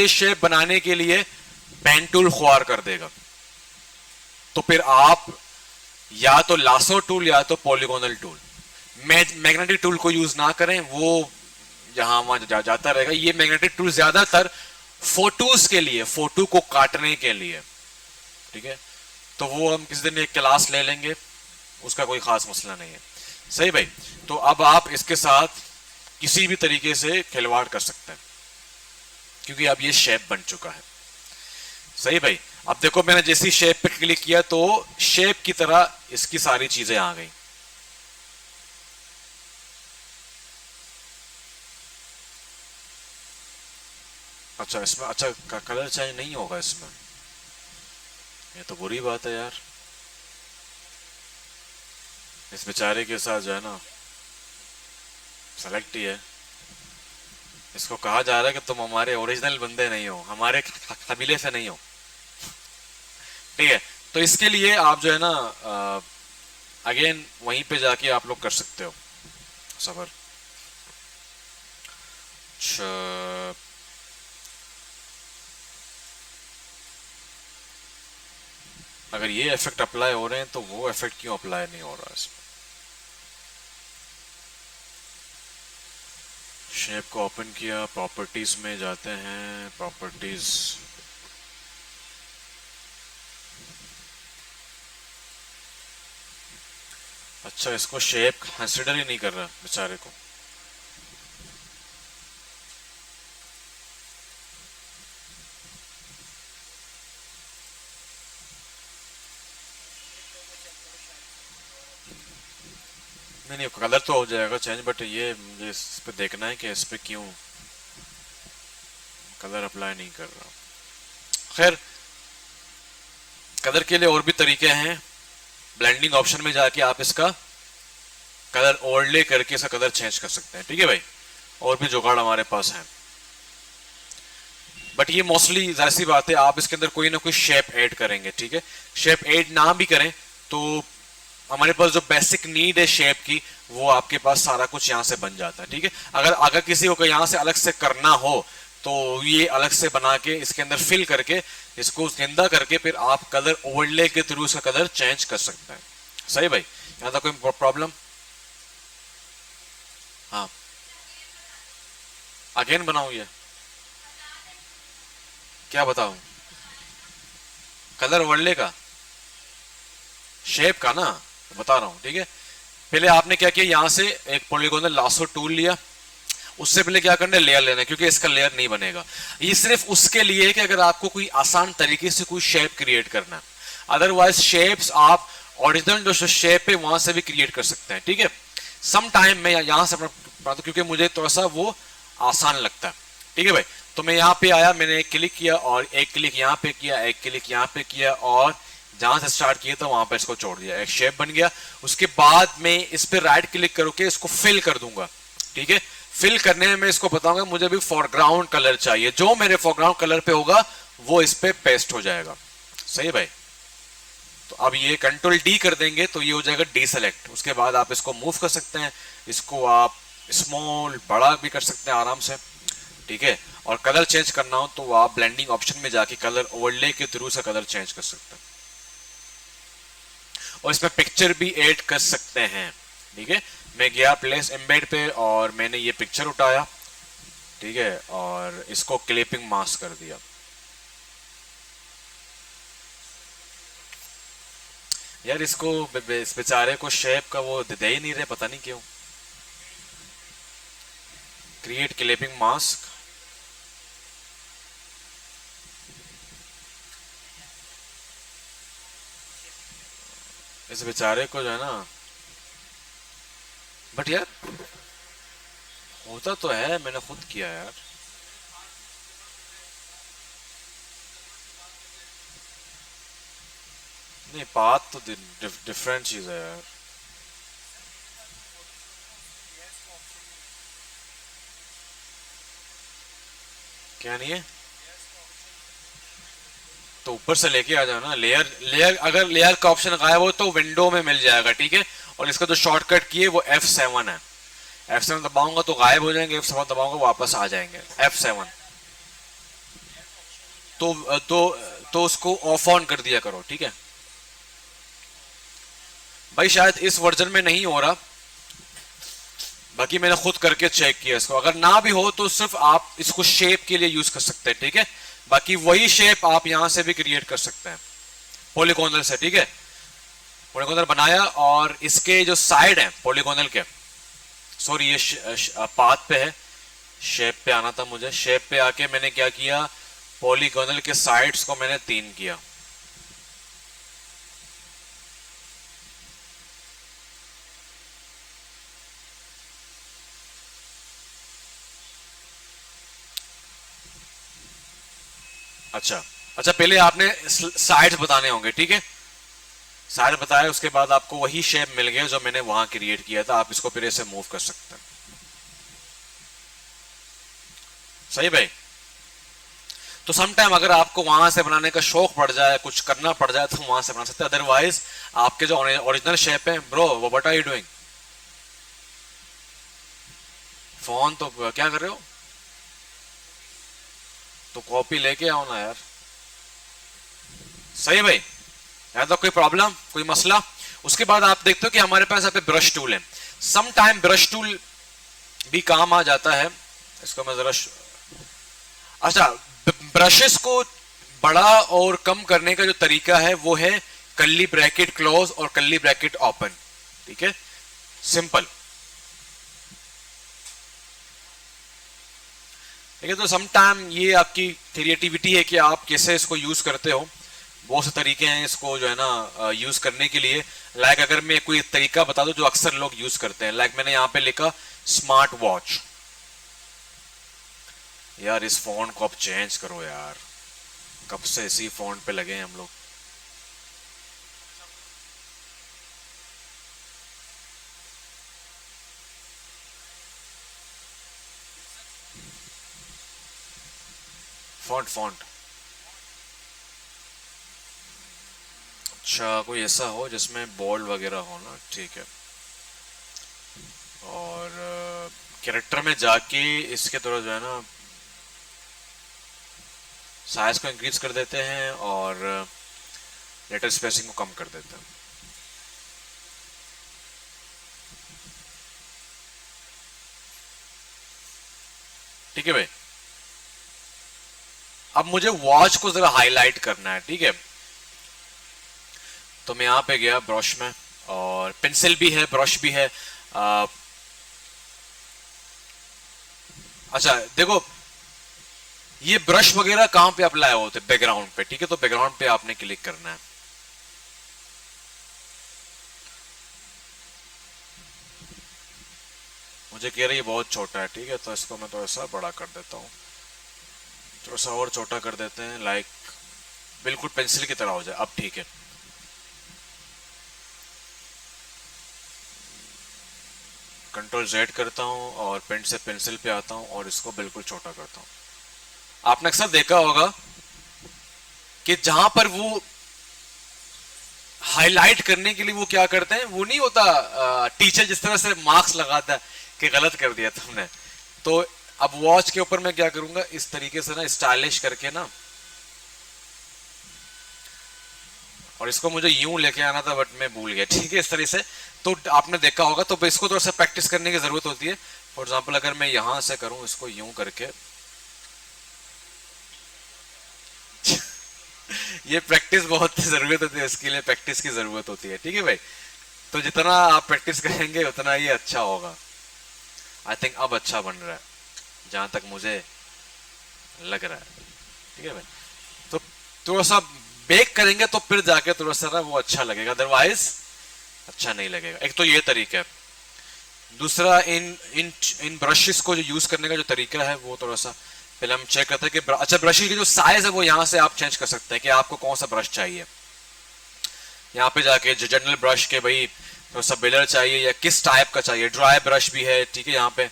शेप बनाने के लिए पेन टूल ख्वार कर देगा, तो फिर आप या तो लासो टूल या तो पॉलीगोनल टूल, मैग्नेटिक टूल को यूज ना करें, वो जहां वहां जाता रहेगा। ये मैग्नेटिक टूल ज्यादातर फोटोज के लिए, फोटो को काटने के लिए। ठीक है, तो वो हम किसी दिन एक क्लास ले लेंगे, उसका कोई खास मसला नहीं है। सही भाई, तो अब आप इसके साथ किसी भी तरीके से खिलवाड़ कर सकते हैं क्योंकि अब ये शेप बन चुका है। सही भाई, अब देखो मैंने जैसी शेप पे क्लिक किया तो शेप की तरह इसकी सारी चीजें आ गई। अच्छा इसमें अच्छा कलर चेंज नहीं होगा इसमें, ये तो बुरी बात है यार, इस बेचारे के साथ जो है ना सेलेक्ट ही है। इसको कहा जा रहा है कि तुम हमारे ओरिजिनल बंदे नहीं हो, हमारे कबीले से नहीं हो। ठीक है, तो इसके लिए आप जो है ना अगेन वहीं पे जाके आप लोग कर सकते हो सबर। अच्छा, अगर ये इफेक्ट अप्लाई हो रहे हैं तो वो इफेक्ट क्यों अप्लाई नहीं हो रहा इसमें? शेप को ओपन किया, प्रॉपर्टीज में जाते हैं, प्रॉपर्टीज, अच्छा इसको शेप कंसिडर ही नहीं कर रहा बेचारे को। नहीं नहीं, कलर तो हो जाएगा चेंज, बट ये मुझे इस पे देखना है कि इस पे क्यों कलर अप्लाई नहीं कर रहा। खैर, कलर के लिए और भी तरीके हैं। ब्लेंडिंग ऑप्शन में जाके आप इसका कलर ओवरले करके इसका कलर चेंज कर सकते हैं। ठीक है भाई, और भी जुगाड़ हमारे पास है, बट ये मोस्टली जाहिर सी बात है आप इसके अंदर कोई ना कोई शेप ऐड करेंगे। ठीक है, शेप ऐड ना भी करें तो हमारे पास जो बेसिक नीड है शेप की, वो आपके पास सारा कुछ यहाँ से बन जाता है। ठीक है, अगर अगर किसी को यहाँ से अलग से करना हो तो ये अलग से बना के इसके अंदर फिल करके इसको गंदा करके फिर आप कलर ओवरले के थ्रू इसका कलर चेंज कर सकते हैं। सही भाई, यहाँ तक कोई प्रॉब्लम? हाँ, अगेन बनाऊं ये? क्या बताऊं? कलर ओवरले का, शेप का ना बता रहा हूं। ठीक है, पहले आपने क्या किया, यहां से एक पॉलीगोनल लासो टूल लिया। उससे पहले क्या करना है, लेयर लेना है, क्योंकि इसका लेयर नहीं बनेगा। ये सिर्फ उसके लिए है कि अगर आपको कोई आसान तरीके से कोई शेप क्रिएट करना है, अदरवाइज शेप्स आप ओरिजिनल जो शेप है वहां से भी क्रिएट कर सकते हैं। ठीक है, सम टाइम मैं यहां से बनाता क्योंकि मुझे थोड़ा सा वो आसान लगता है। ठीक है भाई, तो मैं यहाँ पे आया, मैंने एक क्लिक किया और एक क्लिक यहाँ पे किया, एक क्लिक यहाँ पे किया और जहां से स्टार्ट किया था वहां पर इसको छोड़ दिया, एक शेप बन गया। उसके बाद मैं इस पे राइट क्लिक करके इसको फिल कर दूंगा। ठीक है, फिल करने में मैं इसको बताऊंगा मुझे भी फोरग्राउंड कलर चाहिए, जो मेरे फोरग्राउंड कलर पे होगा वो इस पे पेस्ट हो जाएगा। सही भाई, तो अब ये कंट्रोल डी कर देंगे तो ये हो जाएगा डी सेलेक्ट। उसके बाद आप इसको मूव कर सकते हैं, इसको आप स्मॉल बड़ा भी कर सकते हैं आराम से। ठीक है, और कलर चेंज करना हो तो आप ब्लेंडिंग ऑप्शन में जाके कलर ओवरले के थ्रू से कलर चेंज कर सकते हैं, और इसमें पिक्चर भी ऐड कर सकते हैं। ठीक है, मैं गया प्लेस एम्बेड पे और मैंने ये पिक्चर उठाया। ठीक है, और इसको क्लिपिंग मास्क कर दिया। यार इसको इस बेचारे को शेप का वो दे ही नहीं रहे, पता नहीं क्यों। क्रिएट क्लिपिंग मास्क, इस बेचारे को जो है ना, बट यार होता तो है, मैंने खुद किया यार। नहीं, बात तो डिफरेंट चीज है यार। क्या नहीं है? तो ऊपर से लेके आ जाओ ना लेयर। लेयर अगर लेयर का ऑप्शन गायब हो तो विंडो में मिल जाएगा। ठीक है, और इसका जो शॉर्टकट की है वो F7 है। F7 दबाऊंगा तो गायब हो जाएंगे, F7 दबाऊंगा वापस आ जाएंगे। F7 तो तो उसको ऑफ ऑन कर दिया करो। ठीक है भाई, शायद इस वर्जन में नहीं हो रहा, बाकी मैंने खुद करके चेक किया इसको। अगर ना भी हो तो सिर्फ आप इसको शेप के लिए यूज कर सकते हैं। ठीक है, बाकी वही शेप आप यहां से भी क्रिएट कर सकते हैं पॉलीगोनल से। ठीक है, पॉलीगोनल बनाया और इसके जो साइड है पॉलीगोनल के, सॉरी ये पाथ पे है, शेप पे आना था मुझे। शेप पे आके मैंने क्या किया, पॉलीगोनल के साइड्स को मैंने 3 किया। अच्छा, अच्छा, पहले आपने साइड्स बताने होंगे, ठीक है। साइड बताया, उसके बाद आपको वही शेप मिल गया जो मैंने वहां क्रिएट किया था, आप इसको फिर ऐसे मूव कर सकते हैं। सही भाई। तो सम टाइम अगर आपको वहां से बनाने का शौक पड़ जाए, कुछ करना पड़ जाए, तो वहां से बना सकते हैं। अदरवाइज आपके जो ओरिजिनल शेप है, ब्रो वो what are you doing? Phone तो क्या कर रहे हो? तो कॉपी लेके आओ ना यार। सही भाई। है तो कोई प्रॉब्लम, कोई मसला? उसके बाद आप देखते हो कि हमारे पास यहाँ पे ब्रश टूल है। सम टाइम ब्रश टूल भी काम आ जाता है। इसको मैं जरा अच्छा, ब्रशेस को बड़ा और कम करने का जो तरीका है वो है कर्ली ब्रैकेट क्लोज और कर्ली ब्रैकेट ओपन। ठीक है, सिंपल। ठीक है, तो सम टाइम ये आपकी क्रिएटिविटी है कि आप कैसे इसको यूज करते हो। बहुत से तरीके हैं इसको जो है ना यूज करने के लिए। लाइक अगर मैं कोई तरीका बता दूं जो अक्सर लोग यूज करते हैं, लाइक मैंने यहां पे लिखा स्मार्ट वॉच। यार इस फोन को अब चेंज करो यार, कब से इसी फोन पे लगे हैं हम लोग। Font font. अच्छा, कोई ऐसा हो जिसमें बोल्ड वगैरह हो ना, ठीक है। और कैरेक्टर में जाके इसके थोड़ा जो है ना साइज को इंक्रीज कर देते हैं और लेटर स्पेसिंग को कम कर देते हैं। ठीक है भाई। अब मुझे वॉच को जरा हाईलाइट करना है, ठीक है। तो मैं यहां पे गया ब्रश में, और पेंसिल भी है, ब्रश भी है। आ, अच्छा देखो, ये ब्रश वगैरह कहां पे अप्लाई होते हैं? बैकग्राउंड पे, ठीक है। तो बैकग्राउंड पे आपने क्लिक करना है। मुझे कह रही है बहुत छोटा है, ठीक है, तो इसको मैं थोड़ा सा बड़ा कर देता हूँ। थोड़ा सा और छोटा कर देते हैं, लाइक बिल्कुल पेंसिल की तरह हो जाए। अब ठीक है। कंट्रोल जेड करता हूँ और पेंट से पेंसिल पे आता हूँ और इसको बिल्कुल छोटा करता हूँ। आपने अक्सर देखा होगा कि जहां पर वो हाईलाइट करने के लिए वो क्या करते हैं, वो नहीं होता टीचर जिस तरह से मार्क्स लगाता है कि गलत कर दिया तुमने। तो अब वॉच के ऊपर मैं क्या करूंगा, इस तरीके से ना स्टाइलिश करके ना, और इसको मुझे यूं लेके आना था बट मैं भूल गया, ठीक है, इस तरह से। तो आपने देखा होगा, तो इसको थोड़ा सा प्रैक्टिस करने की जरूरत होती है। फॉर एग्जाम्पल अगर मैं यहां से करूं इसको यूं करके, ये प्रैक्टिस बहुत जरूरत होती है, इसके लिए प्रैक्टिस की जरूरत होती है, ठीक है भाई। तो जितना आप प्रैक्टिस करेंगे उतना ये अच्छा होगा। आई थिंक अब अच्छा बन रहा है, जहां तक मुझे लग रहा है। ठीक है भाई। तो थोड़ा सा बेक करेंगे तो फिर जाके थोड़ा सा ना वो अच्छा लगेगा, अदरवाइज अच्छा नहीं लगेगा। एक तो ये तरीका है। दूसरा, इन इन इन ब्रशेस को जो यूज करने का जो तरीका है वो थोड़ा सा पहले हम चेक करते हैं कि अच्छा, ब्रशेस की जो साइज है वो यहाँ से आप चेंज कर सकते हैं कि आपको कौन सा ब्रश चाहिए। यहाँ पे जाके जो जनरल ब्रश के भाई थोड़ा सा बिलर चाहिए या किस टाइप का चाहिए। ड्राई ब्रश भी है, ठीक है, यहाँ पे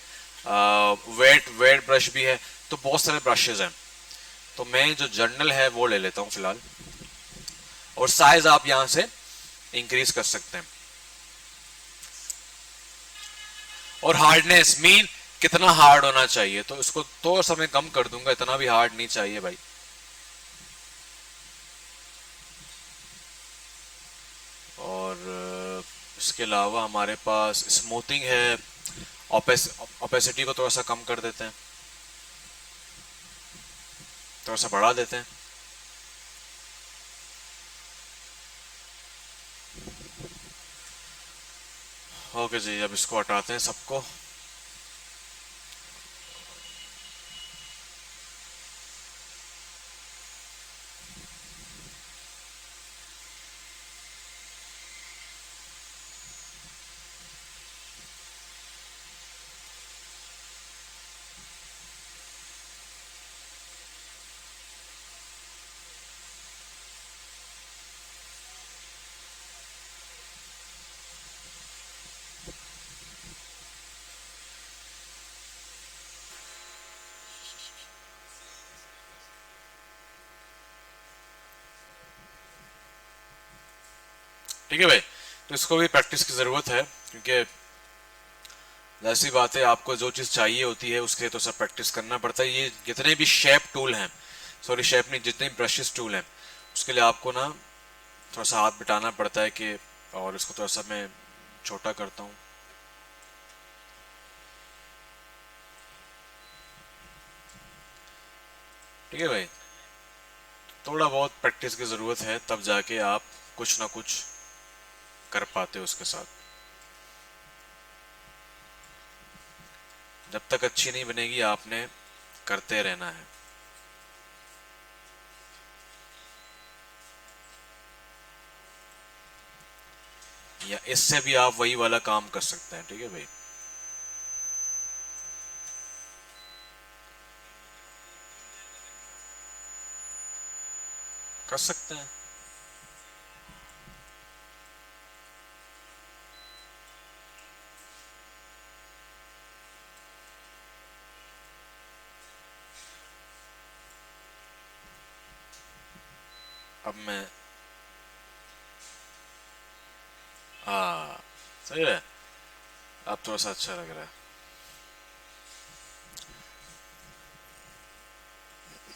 वेट वेट ब्रश भी है। तो बहुत सारे ब्रशेज हैं, तो मैं जो जर्नल है वो ले लेता हूँ फिलहाल। और साइज आप यहाँ से इंक्रीज कर सकते हैं। और हार्डनेस मीन कितना हार्ड होना चाहिए, तो इसको तो समय कम कर दूंगा, इतना भी हार्ड नहीं चाहिए भाई। और इसके अलावा हमारे पास स्मूथिंग है। ओपेसिटी को थोड़ा सा कम कर देते हैं, थोड़ा सा बढ़ा देते हैं। ओके जी, अब इसको हटाते हैं सबको। ठीक है भाई, तो इसको भी प्रैक्टिस की ज़रूरत है, क्योंकि ऐसी बात है, आपको जो चीज़ चाहिए होती है उसके लिए तो सब प्रैक्टिस करना पड़ता है। ये जितने भी शेप टूल हैं, सॉरी शेप नहीं, जितने भी ब्रशेस टूल हैं, उसके लिए आपको ना थोड़ा सा हाथ बिठाना पड़ता है कि, और इसको थोड़ा सा मैं छोटा करता हूँ। ठीक है भाई, थोड़ा बहुत प्रैक्टिस की ज़रूरत है, तब जाके आप कुछ ना कुछ कर पाते हो उसके साथ। जब तक अच्छी नहीं बनेगी आपने करते रहना है। या इससे भी आप वही वाला काम कर सकते हैं। ठीक है भाई, कर सकते हैं। अब मैं, हाँ सही है, अब थोड़ा सा अच्छा लग रहा है।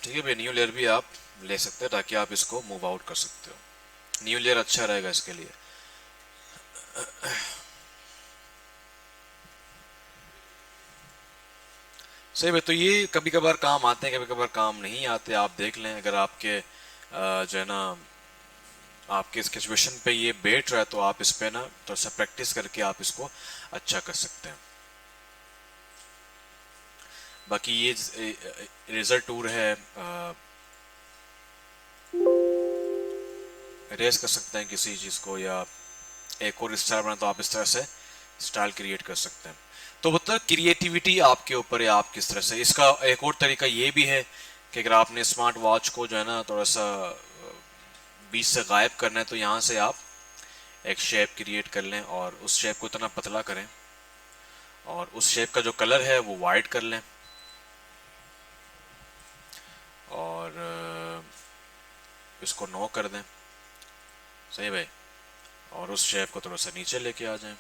ठीक है भाई, न्यू लेयर भी आप ले सकते हैं ताकि आप इसको मूव आउट कर सकते हो। न्यू लेयर अच्छा रहेगा इसके लिए। सही है, तो ये कभी कभार काम आते हैं, कभी कभार काम नहीं आते। आप देख लें, अगर आपके जो है ना, आपके सिचुएशन पे ये बैठ रहा है, तो आप इस पे ना थोड़ा सा प्रैक्टिस करके आप इसको अच्छा कर सकते हैं। बाकी ये रिजल्ट टूर है, रेस कर सकते हैं किसी चीज़ को, या एक और स्टाइल बना तो आप इस तरह से स्टाइल क्रिएट कर सकते हैं। तो मतलब क्रिएटिविटी आपके ऊपर है, आप किस तरह से। इसका एक और तरीका ये भी है कि अगर आपने स्मार्ट वॉच को जो है ना थोड़ा सा बीच से गायब करना है, तो यहाँ से आप एक शेप क्रिएट कर लें और उस शेप को इतना पतला करें, और उस शेप का जो कलर है वो वाइट कर लें, और इसको नो कर दें। सही भाई, और उस शेप को थोड़ा सा नीचे लेके आ जाएं।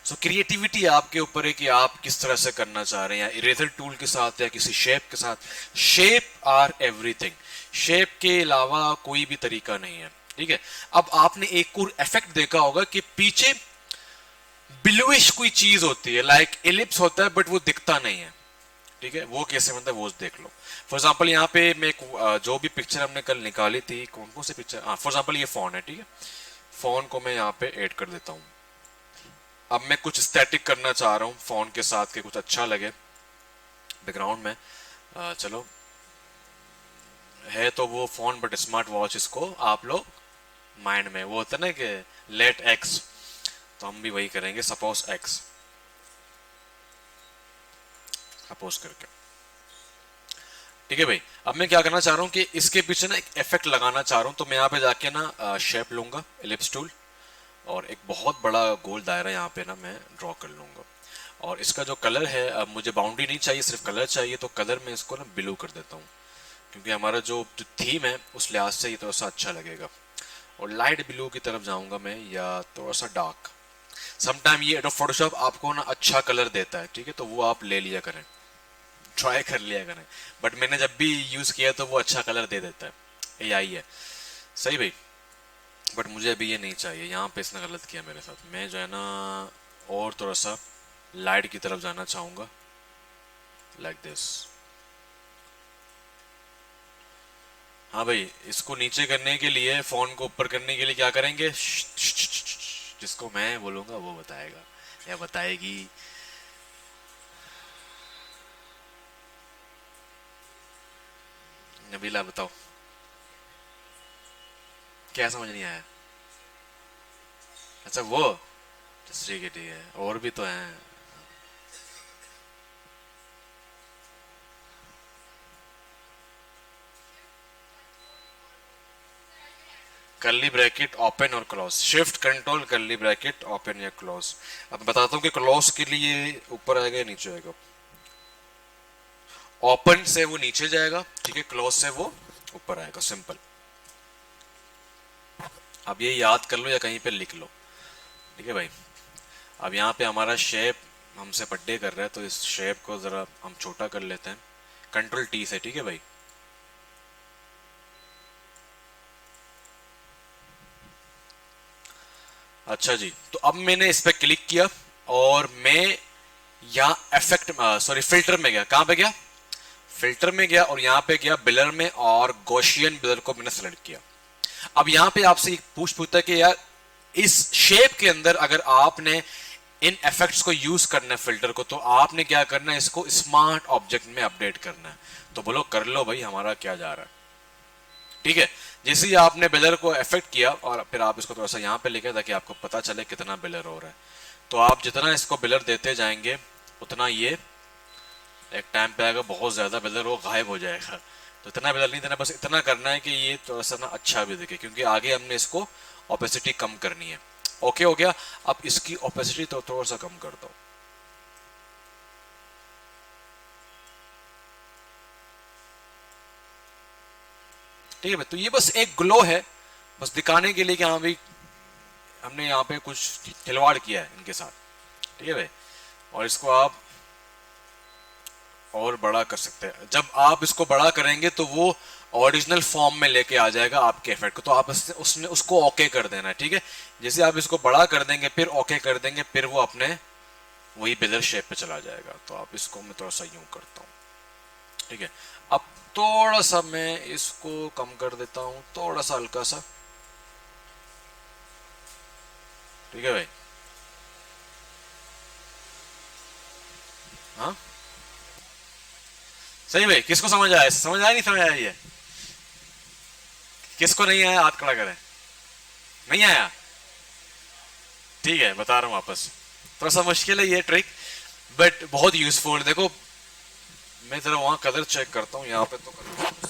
सो क्रिएटिविटी आपके ऊपर है कि आप किस तरह से करना चाह रहे हैं, या इरेजर टूल के साथ या किसी शेप के साथ। शेप आर एवरीथिंग, शेप के अलावा कोई भी तरीका नहीं है। ठीक है, अब आपने एक और इफेक्ट देखा होगा कि पीछे ब्लूइश कोई चीज होती है, लाइक एलिप्स होता है बट वो दिखता नहीं है। ठीक है, वो कैसे बनता है वो देख लो। फॉर एग्जाम्पल यहाँ पे मैं जो भी पिक्चर हमने कल निकाली थी, कौन कौन सी पिक्चर, हाँ फॉर एग्जाम्पल ये फोन है। ठीक है, फोन को मैं यहाँ पे ऐड कर देता हूँ। अब मैं कुछ स्टैटिक करना चाह रहा हूँ फोन के साथ के, कुछ अच्छा लगे बैकग्राउंड में। चलो, है तो वो फोन बट स्मार्ट वॉच, इसको आप लोग माइंड में वो होता है ना कि लेट एक्स, तो हम भी वही करेंगे, सपोज एक्स, सपोज करके। ठीक है भाई, अब मैं क्या करना चाह रहा हूँ कि इसके पीछे ना एक इफेक्ट लगाना चाह रहा हूँ, तो मैं यहाँ पे जाके ना शेप लूंगा, एलिप्स टूल, और एक बहुत बड़ा गोल दायरा यहाँ पे ना मैं ड्रॉ कर लूंगा। और इसका जो कलर है, अब मुझे बाउंड्री नहीं चाहिए, सिर्फ कलर चाहिए, तो कलर में इसको ना ब्लू कर देता हूँ, क्योंकि हमारा जो थीम है उस लिहाज से ये थोड़ा सा अच्छा लगेगा। और लाइट ब्लू की तरफ जाऊंगा मैं, या थोड़ा सा डार्क। समटाइम ये एडोब फोटोशॉप आपको ना अच्छा कलर देता है, ठीक है, तो वो आप ले लिया करें, ट्राई कर लिया करें। बट मैंने जब भी यूज किया तो वो अच्छा कलर दे देता है, ये आई है। सही भाई, बट मुझे अभी ये नहीं चाहिए, यहाँ पे इसने गलत किया मेरे साथ। मैं जो है ना और थोड़ा सा लाइट की तरफ जाना चाहूंगा, लाइक दिस। हाँ भाई, इसको नीचे करने के लिए, फोन को ऊपर करने के लिए क्या करेंगे, जिसको मैं बोलूंगा वो बताएगा या बताएगी। नबीला बताओ, क्या समझ नहीं आया। अच्छा वो, ठीक है ठीक है, और भी तो हैं। कर्ली ब्रैकेट ओपन और close, shift control curly bracket open या क्लोज। अब बताता हूँ कि क्लोज के लिए ऊपर आएगा या नीचे आएगा। ओपन से वो नीचे जाएगा, ठीक है, क्लोज से वो ऊपर आएगा, सिंपल। अब ये याद कर लो या कहीं पे लिख लो, ठीक है भाई। अब यहाँ पे हमारा शेप हमसे बर्थडे कर रहा है, तो इस शेप को जरा हम छोटा कर लेते हैं, कंट्रोल टी से, ठीक है भाई। अच्छा जी, तो अब मैंने इस पे क्लिक किया और मैं यहाँ इफेक्ट सॉरी फिल्टर में गया। कहाँ पे गया? फिल्टर में गया और यहाँ पे गया बिलर में, और गॉसियन बिलर को मैंने सेलेक्ट किया। अब यहाँ पे आपसे एक पूछता है कि यार इस शेप के अंदर अगर आपने इन इफेक्ट्स को यूज करना है फिल्टर को, तो आपने क्या करना है, इसको स्मार्ट ऑब्जेक्ट में अपडेट करना है। तो बोलो कर लो भाई, हमारा क्या जा रहा है, ठीक है। जैसे ही आपने बिलर को इफेक्ट किया और फिर आप इसको थोड़ा सा यहाँ पे लेके, ताकि आपको पता चले कितना बिलर हो रहा है। तो आप जितना इसको बिलर देते जाएंगे उतना ये एक टाइम पे आएगा बहुत ज्यादा बिलर वो गायब हो जाएगा। तो इतना बिलर नहीं देना, बस इतना करना है कि ये थोड़ा सा ना अच्छा भी दिखे, क्योंकि आगे हमने इसको ओपेसिटी कम करनी है। ओके हो गया। अब इसकी ओपेसिटी तो थोड़ा सा कम कर दो। ठीक है भाई, तो ये बस एक ग्लो है, बस दिखाने के लिए कि हाँ भाई हमने यहाँ पे कुछ खिलवाड़ किया है इनके साथ, ठीक है भाई। और इसको आप और बड़ा कर सकते हैं। जब आप इसको बड़ा करेंगे तो वो ओरिजिनल फॉर्म में लेके आ जाएगा आपके इफेक्ट को, तो आप उसने उसको ओके कर देना है, ठीक है। जैसे आप इसको बड़ा कर देंगे फिर ओके कर देंगे, फिर वो अपने वही बिलर शेप पे चला जाएगा। तो आप इसको मैं थोड़ा सा यूं करता हूँ, ठीक है। अब थोड़ा सा मैं इसको कम कर देता हूँ, थोड़ा सा हल्का सा, ठीक है भाई। हाँ सही भाई, किसको समझ आया? समझ आया नहीं समझ आया? ये किसको नहीं आया हाथ खड़ा करें। नहीं आया? ठीक है, बता रहा हूँ वापस। थोड़ा सा मुश्किल है ये ट्रिक, बट बहुत यूजफुल। देखो मैं जरा वहां कलर चेक करता हूँ, यहाँ पे तो कलर।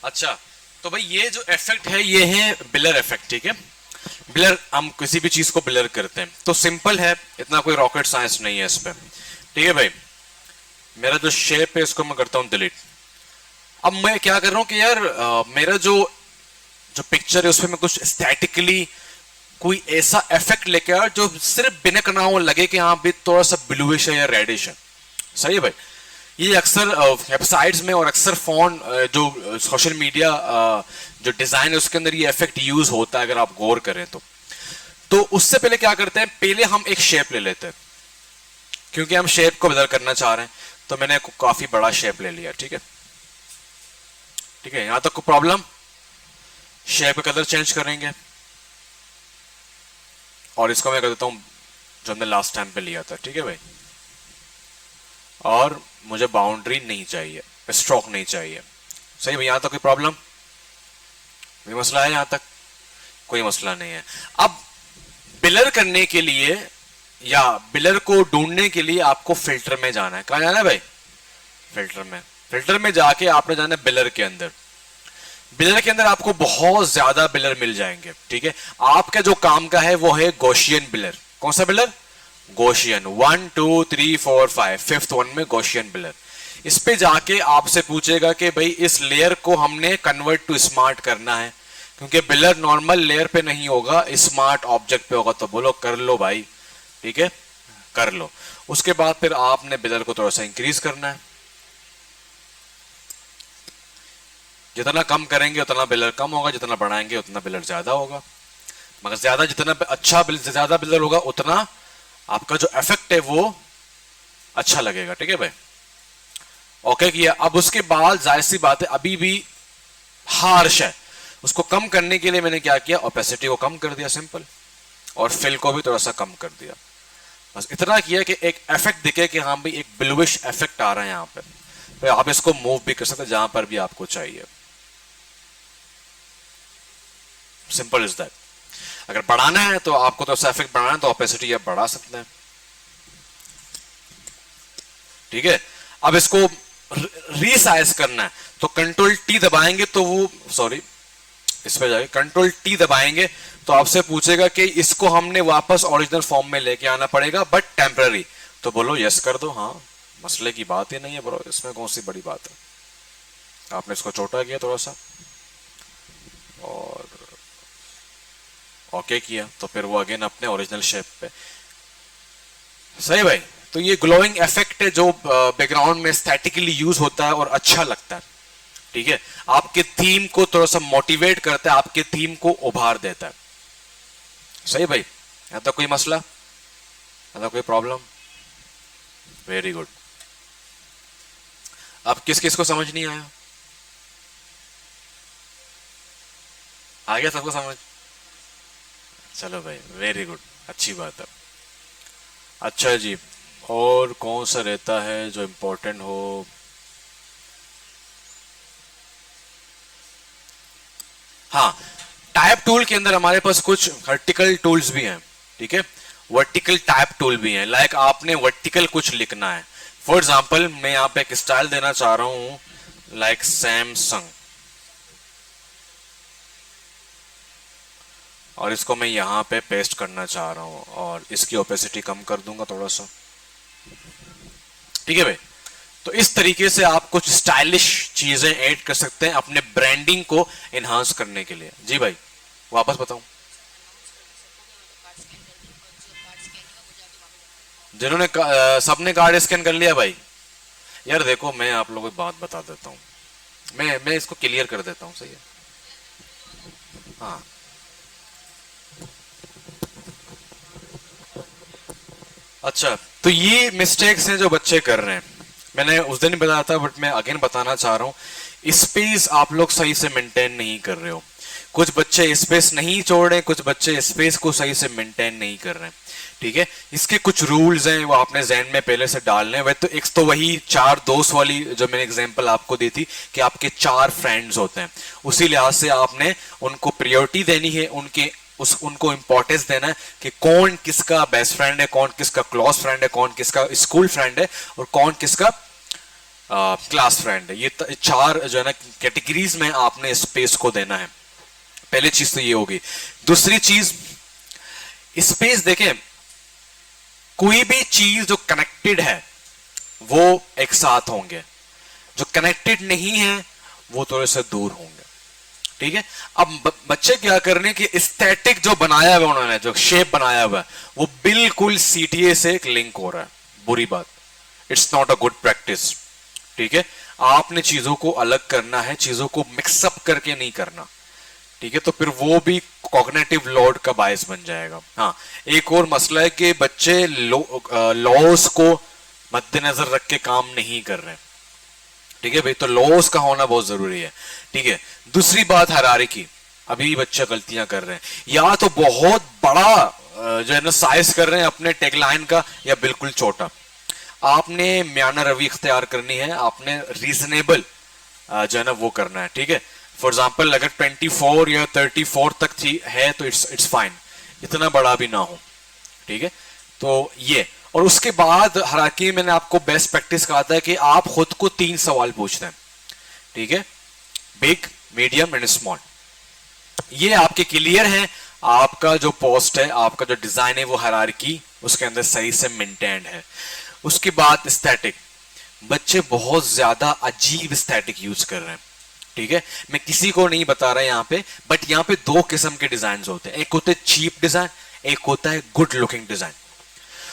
अच्छा, तो भाई ये जो इफेक्ट है ये है बिलर इफेक्ट, ठीक है। बिलर, हम किसी भी चीज को बिलर करते हैं तो सिंपल है, इतना कोई रॉकेट साइंस नहीं है इस पे, ठीक है भाई। मेरा जो शेप है इसको मैं करता हूं डिलीट। अब मैं क्या कर रहा हूं कि यार मेरा जो जो पिक्चर है उसमें मैं कुछ स्टैटिकली कोई ऐसा इफेक्ट लेके आया जो सिर्फ बिना ना हो, लगे कि हाँ भी थोड़ा सा ब्लूइश है या रेडिश है। सही है भाई। ये अक्सर वेबसाइट्स में और अक्सर फोन जो सोशल मीडिया जो डिजाइन है उसके अंदर ये इफेक्ट यूज होता है, अगर आप गौर करें तो उससे पहले क्या करते हैं, पहले हम एक शेप ले लेते हैं, क्योंकि हम शेप को बदल करना चाह रहे हैं। तो मैंने काफी बड़ा शेप ले लिया, ठीक है। ठीक है, यहां तक कोई प्रॉब्लम? शेप का कलर चेंज करेंगे और इसको मैं कर देता हूं जो हमने लास्ट टाइम पे लिया था, ठीक है भाई। और मुझे बाउंड्री नहीं चाहिए, स्ट्रोक नहीं चाहिए। सही भाई, यहां तक कोई प्रॉब्लम? कोई मसला है? यहां तक कोई मसला नहीं है। अब बिलर करने के लिए या बिलर को ढूंढने के लिए आपको फिल्टर में जाना है। कहां जाना है भाई? फिल्टर में। फिल्टर में जाके आपने जाना है बिलर के अंदर। बिलर के अंदर आपको बहुत ज्यादा बिलर मिल जाएंगे, ठीक है। आपका जो काम का है वो है गॉसियन बिलर। कौन सा बिलर? गॉसियन। 1 2 3 4 5, फिफ्थ वन में गॉसियन बिलर। इस पे जाके आपसे पूछेगा कि भाई इस लेयर को हमने कन्वर्ट टू स्मार्ट करना है, क्योंकि बिलर नॉर्मल लेयर पे नहीं होगा, स्मार्ट ऑब्जेक्ट पे होगा। तो बोलो कर लो भाई, ठीक है, कर लो। उसके बाद फिर आपने बिलर को थोड़ा सा इंक्रीज करना है। जितना कम करेंगे उतना बिलर कम होगा, जितना बढ़ाएंगे उतना बिलर ज्यादा होगा। मगर ज्यादा जितना अच्छा ज्यादा बिलर होगा उतना आपका जो इफेक्ट है वो अच्छा लगेगा, ठीक है भाई। ओके किया। अब उसके बाद जाहिर सी बात है अभी भी हार्श है, उसको कम करने के लिए मैंने क्या किया, ओपेसिटी को कम कर दिया, सिंपल। और फिल को भी थोड़ा सा कम कर दिया। बस इतना किया कि एक इफेक्ट दिखे कि हाँ भाई एक ब्लूइश इफेक्ट आ रहा है यहाँ पे, तो आप इसको मूव भी कर सकते हैं जहां पर भी आपको चाहिए। Simple is that. अगर बढ़ाना है तो आपको तो इफेक्ट बढ़ाना है तो ओपेसिटी आप बढ़ा सकते हैं। ठीक है, अब इसको रीसाइज करना है तो कंट्रोल टी दबाएंगे तो वो, सॉरी इस पे जाके कंट्रोल टी दबाएंगे तो आपसे पूछेगा कि इसको हमने वापस ओरिजिनल फॉर्म में लेके आना पड़ेगा बट टेम्पररी, तो बोलो यस कर दो। हाँ, मसले की बात ही नहीं है ब्रो, इसमें कौन सी बड़ी बात है। आपने इसको छोटा किया थोड़ा सा और ओके किया तो फिर वो अगेन अपने ओरिजिनल शेप पे। सही भाई, तो ये ग्लोइंग इफेक्ट है जो बैकग्राउंड में स्टैटिकली यूज होता है और अच्छा लगता है। ठीक है, आपके थीम को थोड़ा सा मोटिवेट करता है, आपके थीम को उभार देता है। सही भाई, है तो कोई मसला, है तो कोई प्रॉब्लम? Very good. अब किस किस को समझ नहीं आया? आ गया सबको समझ? चलो भाई वेरी गुड, अच्छी बात है। अच्छा जी, और कौन सा रहता है जो इंपॉर्टेंट हो? हाँ, टाइप टूल के अंदर हमारे पास कुछ वर्टिकल टूल्स भी हैं। ठीक है, वर्टिकल टाइप टूल भी हैं। लाइक आपने वर्टिकल कुछ लिखना है, फॉर एग्जाम्पल मैं यहाँ पे एक स्टाइल देना चाह रहा हूं लाइक सैमसंग, और इसको मैं यहाँ पे पेस्ट करना चाह रहा हूँ और इसकी ओपेसिटी कम कर दूंगा थोड़ा सा। ठीक है भाई, तो इस तरीके से आप कुछ स्टाइलिश चीजें ऐड कर सकते हैं अपने ब्रांडिंग को एनहांस करने के लिए। जी भाई, वापस बताऊं? जिन्होंने सबने कार्ड स्कैन कर लिया भाई? यार देखो, मैं आप लोगों को बात बता देता हूँ, मैं इसको क्लियर कर देता हूँ, सही है? हाँ, अच्छा, तो ये मिस्टेक्स हैं जो बच्चे कर रहे हैं। मैंने उस दिन ही बताया था बट मैं अगेन बताना चाह रहा हूँ, स्पेस आप लोग सही से मेंटेन नहीं कर रहे हो। कुछ बच्चे स्पेस नहीं छोड़ रहे, कुछ बच्चे स्पेस को सही से मेंटेन नहीं कर रहे हैं। ठीक है, इसके कुछ रूल्स हैं वो आपने जहन में पहले से डालने हैं। वह तो एक तो वही चार दोस्त वाली जो मैंने एग्जांपल आपको दी थी कि आपके चार फ्रेंड्स होते हैं, उसी लिहाज से आपने उनको प्रायोरिटी देनी है, उनको इंपॉर्टेंस देना है कि कौन किसका बेस्ट फ्रेंड है, कौन किसका क्लोज फ्रेंड है, कौन किसका स्कूल फ्रेंड है और कौन किसका क्लास फ्रेंड है। ये चार जो है ना कैटेगरीज में आपने स्पेस को देना है। पहली चीज तो ये होगी। दूसरी चीज, स्पेस देखें, कोई भी चीज जो कनेक्टेड है वो एक साथ होंगे, जो कनेक्टेड नहीं है वो थोड़े से दूर होंगे। ठीक है, अब बच्चे क्या कर रहे हैं कि एस्थेटिक जो बनाया हुआ उन्होंने, जो शेप बनाया हुआ है वो बिल्कुल सीटीए से एक लिंक हो रहा है। बुरी बात, it's not a good practice. ठीक है, आपने चीजों को अलग करना है, चीजों को मिक्सअप करके नहीं करना। ठीक है, तो फिर वो भी कॉग्निटिव लोड का बायस बन जाएगा। हाँ, एक और मसला है कि बच्चे लॉस को मद्देनजर रख के काम नहीं कर रहे। ठीक है भाई, तो लॉस का होना बहुत जरूरी है। ठीक है, दूसरी बात हायरार्की, अभी बच्चे गलतियां कर रहे हैं, या तो बहुत बड़ा जो है ना साइज कर रहे हैं अपने टैगलाइन का, या बिल्कुल छोटा। आपने म्याना रवि इख्तियार करनी है, आपने रीजनेबल जो है ना वो करना है। ठीक है, फॉर एग्जाम्पल अगर 24 या 34 तक है तो इट्स फाइन, इतना बड़ा भी ना हो। ठीक है, तो ये, और उसके बाद हालांकि मैंने आपको बेस्ट प्रैक्टिस कहा था कि आप खुद को 3 सवाल पूछते हैं। ठीक है, बिग, मीडियम एंड स्मॉल, ये आपके क्लियर है। आपका जो पोस्ट है, आपका जो डिजाइन है वो हायरार्की उसके अंदर सही से मेंटेन्ड है। उसके बाद एस्थेटिक, बच्चे बहुत ज्यादा अजीब एस्थेटिक यूज कर रहे हैं। ठीक है, मैं किसी को नहीं बता रहा यहां पे, बट यहां पे दो किस्म के डिजाइन होते हैं, एक होते हैं चीप डिजाइन, एक होता है गुड लुकिंग डिजाइन।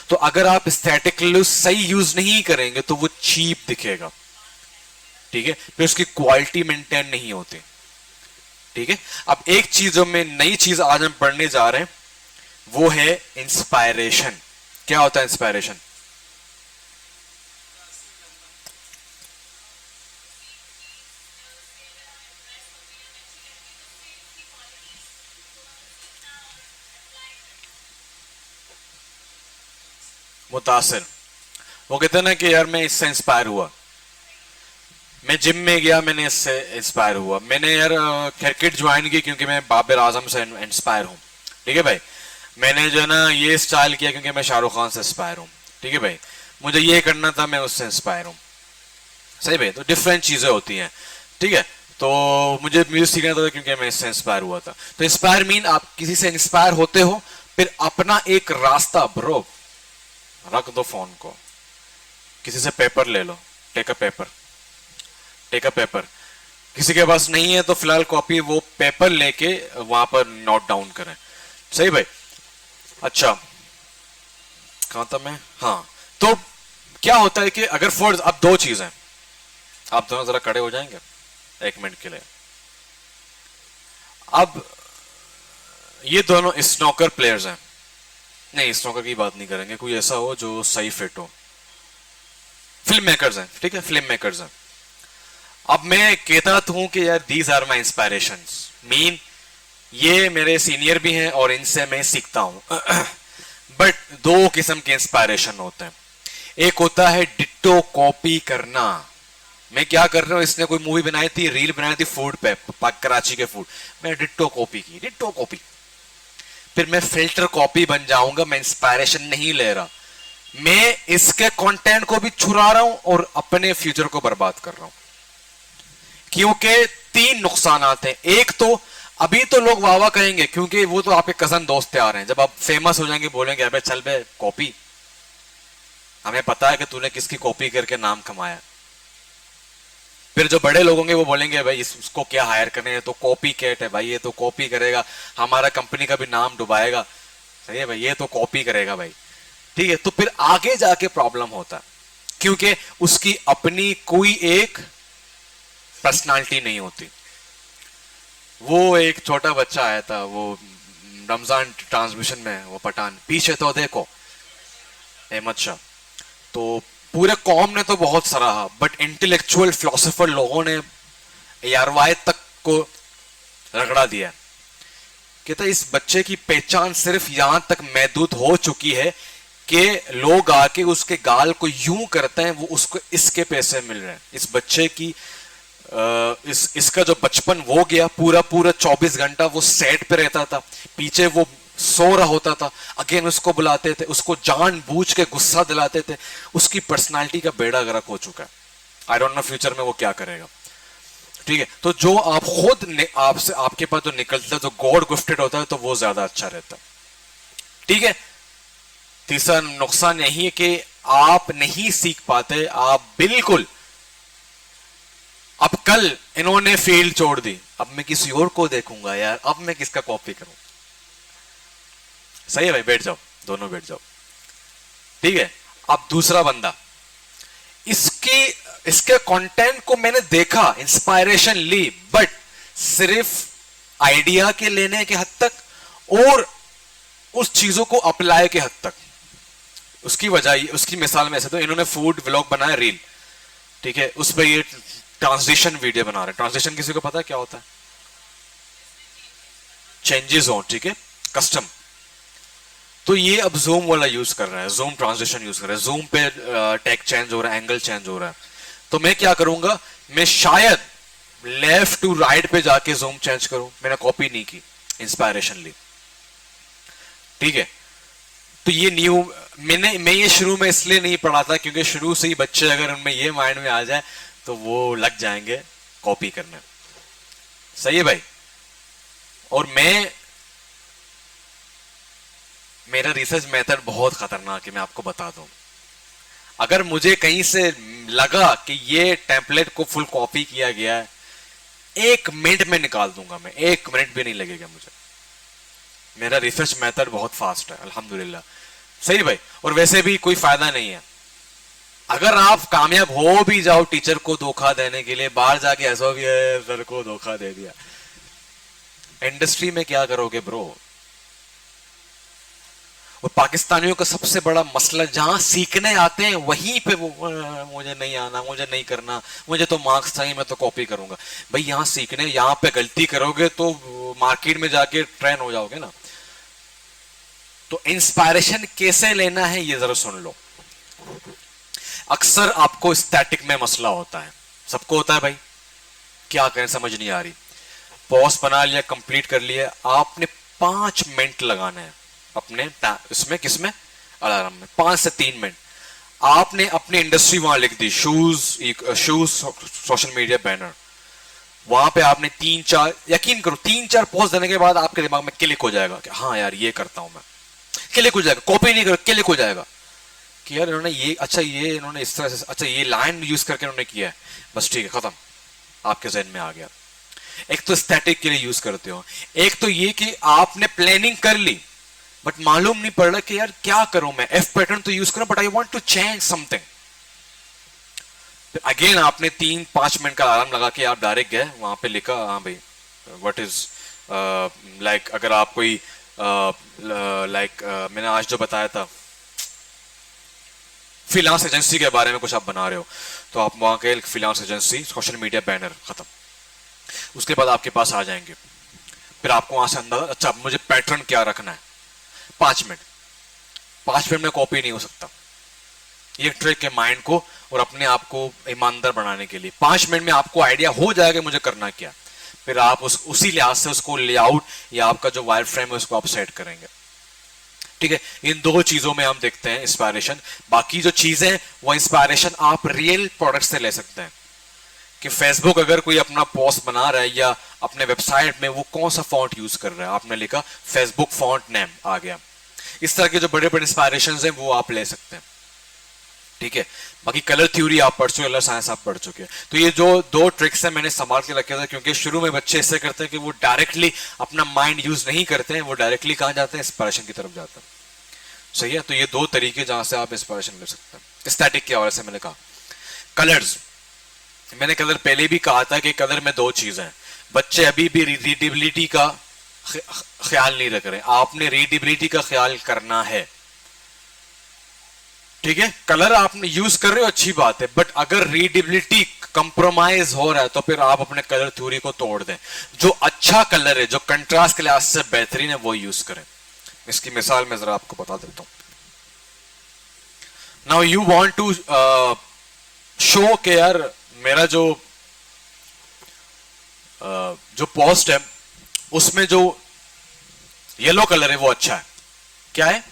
तो अगर आप एस्थेटिक सही यूज नहीं करेंगे तो वो चीप दिखेगा। ठीक है, फिर उसकी क्वालिटी मेंटेन नहीं होती। ठीक है, अब एक चीज जो मैं नई चीज आज हम पढ़ने जा रहे हैं वो है इंस्पायरेशन। क्या होता है इंस्पायरेशन? मुतासिर, वो कहते हैं ना कि यार मैं इससे इंस्पायर हुआ, मैं जिम में गया, मैंने इससे इंस्पायर हुआ, मैंने यार क्रिकेट ज्वाइन की क्योंकि मैं बाबर आजम से इंस्पायर हूँ, ठीक है भाई, मैंने जो है ना ये स्टाइल किया क्योंकि मैं शाहरुख खान से इंस्पायर हूँ, ठीक है भाई, मुझे ये करना था, मैं उससे इंस्पायर हूँ, सही भाई। तो डिफरेंट चीजें होती हैं, ठीक है। तो मुझे म्यूजिक सीखना था क्योंकि मैं इससे इंस्पायर हुआ था। तो इंस्पायर मीन आप किसी से इंस्पायर होते हो, फिर अपना एक रास्ता, ब्रो रख दो फोन को, किसी से पेपर ले लो, take a paper, take a paper, किसी के पास नहीं है तो फिलहाल कॉपी, वो पेपर लेके वहां पर नोट डाउन करें, सही भाई। अच्छा कहां था मैं, हाँ, तो क्या होता है कि अगर फॉर अब दो चीजें, आप दोनों जरा खड़े हो जाएंगे एक मिनट के लिए। अब ये दोनों स्नोकर प्लेयर्स हैं, नहीं स्नोकर की बात नहीं करेंगे, कोई ऐसा हो जो सही फिट हो, फिल्म मेकर्स हैं, ठीक है, फिल्म मेकर्स हैं। अब मैं कहता हूं कि यार दीज आर माई इंस्पायरेशंस, मीन ये मेरे सीनियर भी हैं और इनसे मैं सीखता हूं। बट दो किस्म के इंस्पायरेशन होते हैं, एक होता है डिट्टो कॉपी करना। मैं क्या कर रहा हूं, इसने कोई मूवी बनाई थी, रील बनाई थी फूड पे, कराची के फूड, मैं डिट्टो कॉपी की, डिट्टो कॉपी, फिर मैं फिल्टर कॉपी बन जाऊंगा, मैं इंस्पायरेशन नहीं ले रहा, मैं इसके कंटेंट को भी छुरा रहा हूं और अपने फ्यूचर को बर्बाद कर रहा हूं। क्योंकि तीन नुकसान आते हैं, एक तो अभी तो लोग वाह वाह कहेंगे क्योंकि वो तो आपके कजन दोस्त आ रहे हैं, जब आप फेमस हो जाएंगे बोलेंगे अबे चल बे कॉपी, हमें पता है कि तूने किसकी कॉपी करके नाम कमाया। फिर जो बड़े लोग होंगे वो बोलेंगे भाई उसको क्या हायर करने हैं, तो कॉपी कैट है भाई, ये तो कॉपी करेगा, हमारा कंपनी का भी नाम डुबाएगा, सही है भाई, ये तो कॉपी करेगा भाई, ठीक है। तो फिर आगे जाके प्रॉब्लम होता है क्योंकि उसकी अपनी कोई एक पर्सनालिटी नहीं होती। वो एक छोटा बच्चा आया था वो रमजान ट्रांसमिशन में, वो पठान, पीछे तो देखो अहमद शाह, तो पूरे कौम ने तो बहुत सराहा, बट इंटेलेक्चुअल फिलोसोफर लोगों ने यारवायत तक को रगड़ा दिया। कहता इस बच्चे की पहचान सिर्फ यहां तक महदूद हो चुकी है कि लोग आके उसके गाल को यूं करते हैं, वो उसको इसके पैसे मिल रहे हैं। इस बच्चे की इसका जो बचपन वो गया, पूरा पूरा 24 घंटा वो सेट पे रहता था, पीछे वो सो रहा होता था, अगेन उसको बुलाते थे, उसको जानबूझ के गुस्सा दिलाते थे, उसकी पर्सनालिटी का बेड़ा गर्क हो चुका है। आई डोंट नो फ्यूचर में वो क्या करेगा, ठीक है। तो जो आप खुद आपसे आपके पास जो निकलता है, जो गॉड गिफ्टेड होता है, तो वो ज्यादा अच्छा रहता है, ठीक है। तीसरा नुकसान यही है कि आप नहीं सीख पाते, आप बिल्कुल, अब कल इन्होंने फील्ड छोड़ दी, अब मैं किसी और को देखूंगा यार, अब मैं किसका कॉपी करूं, सही है भाई, बैठ जाओ, दोनों बैठ जाओ, ठीक है। अब दूसरा बंदा, इसके कंटेंट को मैंने देखा, इंस्पायरेशन ली, बट सिर्फ आइडिया के लेने के हद तक और उस चीजों को अप्लाई के हद तक। उसकी वजह, उसकी मिसाल में ऐसे, तो इन्होंने फूड व्लॉग बनाया रील, ठीक है, उस पर ये ट्रांसलेशन वीडियो बना रहे हैं। ट्रांसलेशन किसी को पता है क्या होता है? चेंजेस हो, ठीक है, कस्टम। तो ये अब जूम वाला यूज कर रहा है, जूम ट्रांसलेशन यूज कर रहा है, जूम पे टेक चेंज हो रहा है, एंगल चेंज हो रहा है। तो मैं क्या करूंगा, मैं शायद लेफ्ट टू राइट पे जाके जूम चेंज करूं, मैंने कॉपी नहीं की, इंस्पायरेशन ली, ठीक है। तो ये न्यू, मैं ये शुरू में इसलिए नहीं पढ़ा था क्योंकि शुरू से ही बच्चे अगर उनमें ये माइंड में आ जाए तो वो लग जाएंगे कॉपी करने, सही है भाई। और मेरा रिसर्च मेथड बहुत खतरनाक है, मैं आपको बता दूं। अगर मुझे कहीं से लगा कि ये टेम्पलेट को फुल कॉपी किया गया है, 1 मिनट में निकाल दूंगा मैं, 1 मिनट भी नहीं लगेगा मुझे। मेरा रिसर्च मेथड बहुत फास्ट है अल्हम्दुलिल्लाह, सही भाई। और वैसे भी कोई फायदा नहीं है, अगर आप कामयाब हो भी जाओ टीचर को धोखा देने के लिए, बाहर जाके ऐसा भी है सर को धोखा दे दिया, इंडस्ट्री में क्या करोगे ब्रो। और पाकिस्तानियों का सबसे बड़ा मसला, जहां सीखने आते हैं वहीं पे वो मुझे नहीं आना, मुझे नहीं करना, मुझे तो मार्क्स चाहिए, मैं तो कॉपी करूंगा। भाई यहां सीखने, यहां पे गलती करोगे तो मार्केट में जाके ट्रेन हो जाओगे ना। तो इंस्पायरेशन कैसे लेना है ये जरा सुन लो। अक्सर आपको स्टैटिक में मसला होता है, सबको होता है भाई, क्या करें समझ नहीं आ रही। पॉज बना लिया, कंप्लीट कर लिया, आपने 5 मिनट लगाना है अपने इसमें, किसमें, अलार्म में, 5 से 3 मिनट। आपने अपनी इंडस्ट्री वहां लिख दी, शूज सोशल मीडिया बैनर, वहां पे आपने 3-4, यकीन करो 3-4 पोस्ट देने के बाद आपके दिमाग में क्लिक हो जाएगा कि हाँ यार ये करता हूं मैं, क्लिक हो जाएगा, कॉपी नहीं करो, क्लिक हो जाएगा कि यार इन्होंने ये, अच्छा ये इन्होंने इस तरह से, अच्छा ये लाइन यूज करके इन्होंने किया है, बस ठीक है खत्म, आपके जहन में आ गया। एक तो स्टैटिक के लिए यूज करते हो, एक तो ये कि आपने प्लानिंग कर ली बट मालूम नहीं पड़ रहा कि यार क्या करूं मैं, एफ पैटर्न तो यूज करूं but I want to change something. Again आपने 3-5 मिनट का अलार्म लगा के आप डायरेक्ट गए वहां पे, लिखा हाँ भाई व्हाट इज लाइक, अगर आप कोई लाइक मैंने आज जो बताया था फ्रीलांस एजेंसी के बारे में कुछ आप बना रहे हो, तो आप वहां के freelance agency social media banner, खत्म। उसके बाद आपके पास आ जाएंगे, फिर आपको वहां से अंदाजा, अच्छा मुझे पैटर्न क्या रखना है, 5 मिनट, 5 मिनट में कॉपी नहीं हो सकता। ये ट्रिक है माइंड को और अपने आप को ईमानदार बनाने के लिए। 5 मिनट में आपको आइडिया हो जाएगा मुझे करना क्या, फिर आप उसी लिहाज से उसको लेआउट या आपका जो वायर फ्रेम है उसको आप सेट करेंगे। ठीक है, इन दो चीजों में हम देखते हैं इंस्पायरेशन। बाकी जो चीजें वो इंस्पायरेशन आप रियल प्रोडक्ट से ले सकते हैं कि फेसबुक अगर कोई अपना पोस्ट बना रहा है या अपने वेबसाइट में वो कौन सा फॉन्ट यूज कर रहा है, आपने लिखा फेसबुक फॉन्ट नेम आ गया। इस तरह के जो बड़े बड़े इंस्पायरेशन हैं वो आप ले सकते हैं। ठीक है, बाकी कलर थ्योरी आप पढ़ चुके, कलर साइंस आप पढ़ चुके हैं। तो ये जो 2 ट्रिक्स हैं मैंने संभाल के रखे थे, क्योंकि शुरू में बच्चे ऐसे करते हैं कि वो डायरेक्टली अपना माइंड यूज नहीं करते हैं, वो डायरेक्टली कहां जाते हैं, इंस्पायरेशन की तरफ जाते हैं। सही है, तो ये 2 तरीके जहां से आप इंस्पायरेशन ले सकते हैं। स्टैटिक के हवाले से मैंने कहा कलर्स, मैंने कलर पहले भी कहा था कि कलर में 2 चीजें हैं। बच्चे अभी भी रीडेबिलिटी का ख्याल नहीं रख रहे, आपने रीडेबिलिटी का ख्याल करना है। ठीक है, कलर आपने यूज कर रहे हो अच्छी बात है, बट अगर रीडेबिलिटी कंप्रोमाइज हो रहा है तो फिर आप अपने कलर थ्योरी को तोड़ दें। जो अच्छा कलर है, जो कंट्रास्ट के लिहाज से बेहतरीन है, वो यूज करें। इसकी मिसाल मैं जरा आपको बता देता हूं। Now you want to show के यार मेरा जो पोस्ट है उसमें जो येलो कलर है वो अच्छा है। क्या है?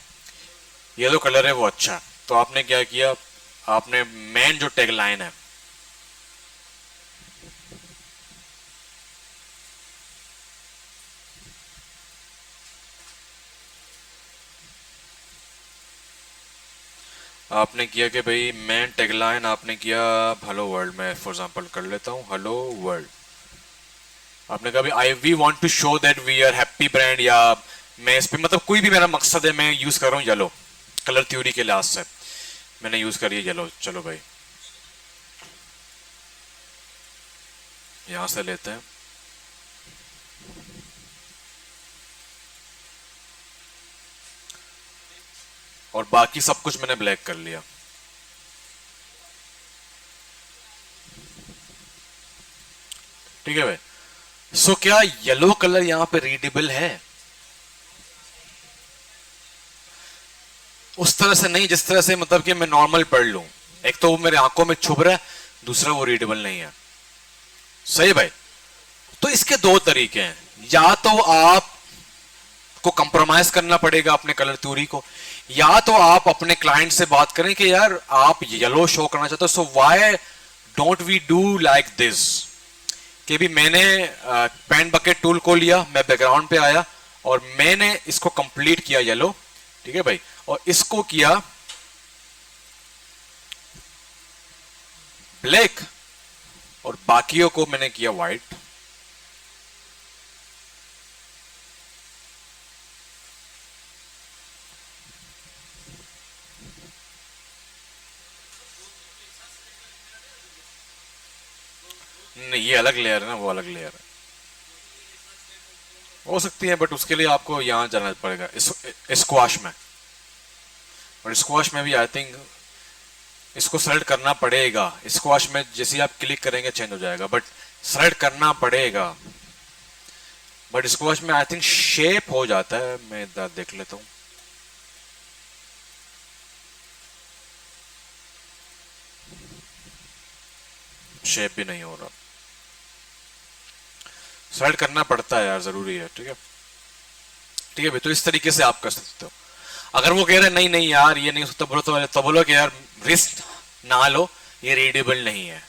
येलो कलर है वो अच्छा है। तो आपने क्या किया, आपने मेन जो टैगलाइन है, आपने किया कि भाई मेन टैगलाइन आपने किया हेलो वर्ल्ड, मैं फॉर एग्जांपल कर लेता हूं हेलो वर्ल्ड। आपने कहा भाई we want to show that we are happy brand, या मैं इस पे मतलब कोई भी मेरा मकसद है, मैं यूज कर रहा हूं येलो, कलर थ्योरी के लिहाज से मैंने यूज करी है येलो। चलो भाई यहां से लेते हैं, और बाकी सब कुछ मैंने ब्लैक कर लिया। ठीक है भाई, सो क्या येलो कलर यहां पे रीडेबल है? उस तरह से नहीं जिस तरह से मतलब कि मैं नॉर्मल पढ़ लूं। एक तो वो मेरे आंखों में छुप रहा है, दूसरा वो रीडेबल नहीं है। सही भाई, तो इसके 2 तरीके हैं, या तो आप को कंप्रोमाइज करना पड़ेगा अपने कलर थ्योरी को, या तो आप अपने क्लाइंट से बात करें कि यार आप येलो शो करना चाहते हो, so why don't we do like this, कि भी मैंने पेन बकेट टूल को लिया, मैं बैकग्राउंड पे आया और मैंने इसको कंप्लीट किया येलो। ठीक है भाई, और इसको किया ब्लैक और बाकियों को मैंने किया व्हाइट। नहीं, ये अलग लेयर है ना, वो अलग लेयर है। हो सकती है बट उसके लिए आपको यहां जाना पड़ेगा स्क्वाश में, और स्क्वाश में भी आई थिंक इसको सेलेक्ट करना पड़ेगा। स्क्वाश में जैसे आप क्लिक करेंगे चेंज हो जाएगा, बट सेलेक्ट करना पड़ेगा। बट स्क्वाश में आई थिंक शेप हो जाता है, मैं देख लेता हूं। शेप भी नहीं हो रहा, स्लाइड करना पड़ता है यार, जरूरी है। ठीक है, ठीक है भाई, तो इस तरीके से आप कर सकते हो। अगर वो कह रहे नहीं नहीं यार ये नहीं हो सकता, बोलो तो बोलो कि यार रिस्क ना लो, ये रीडेबल नहीं है,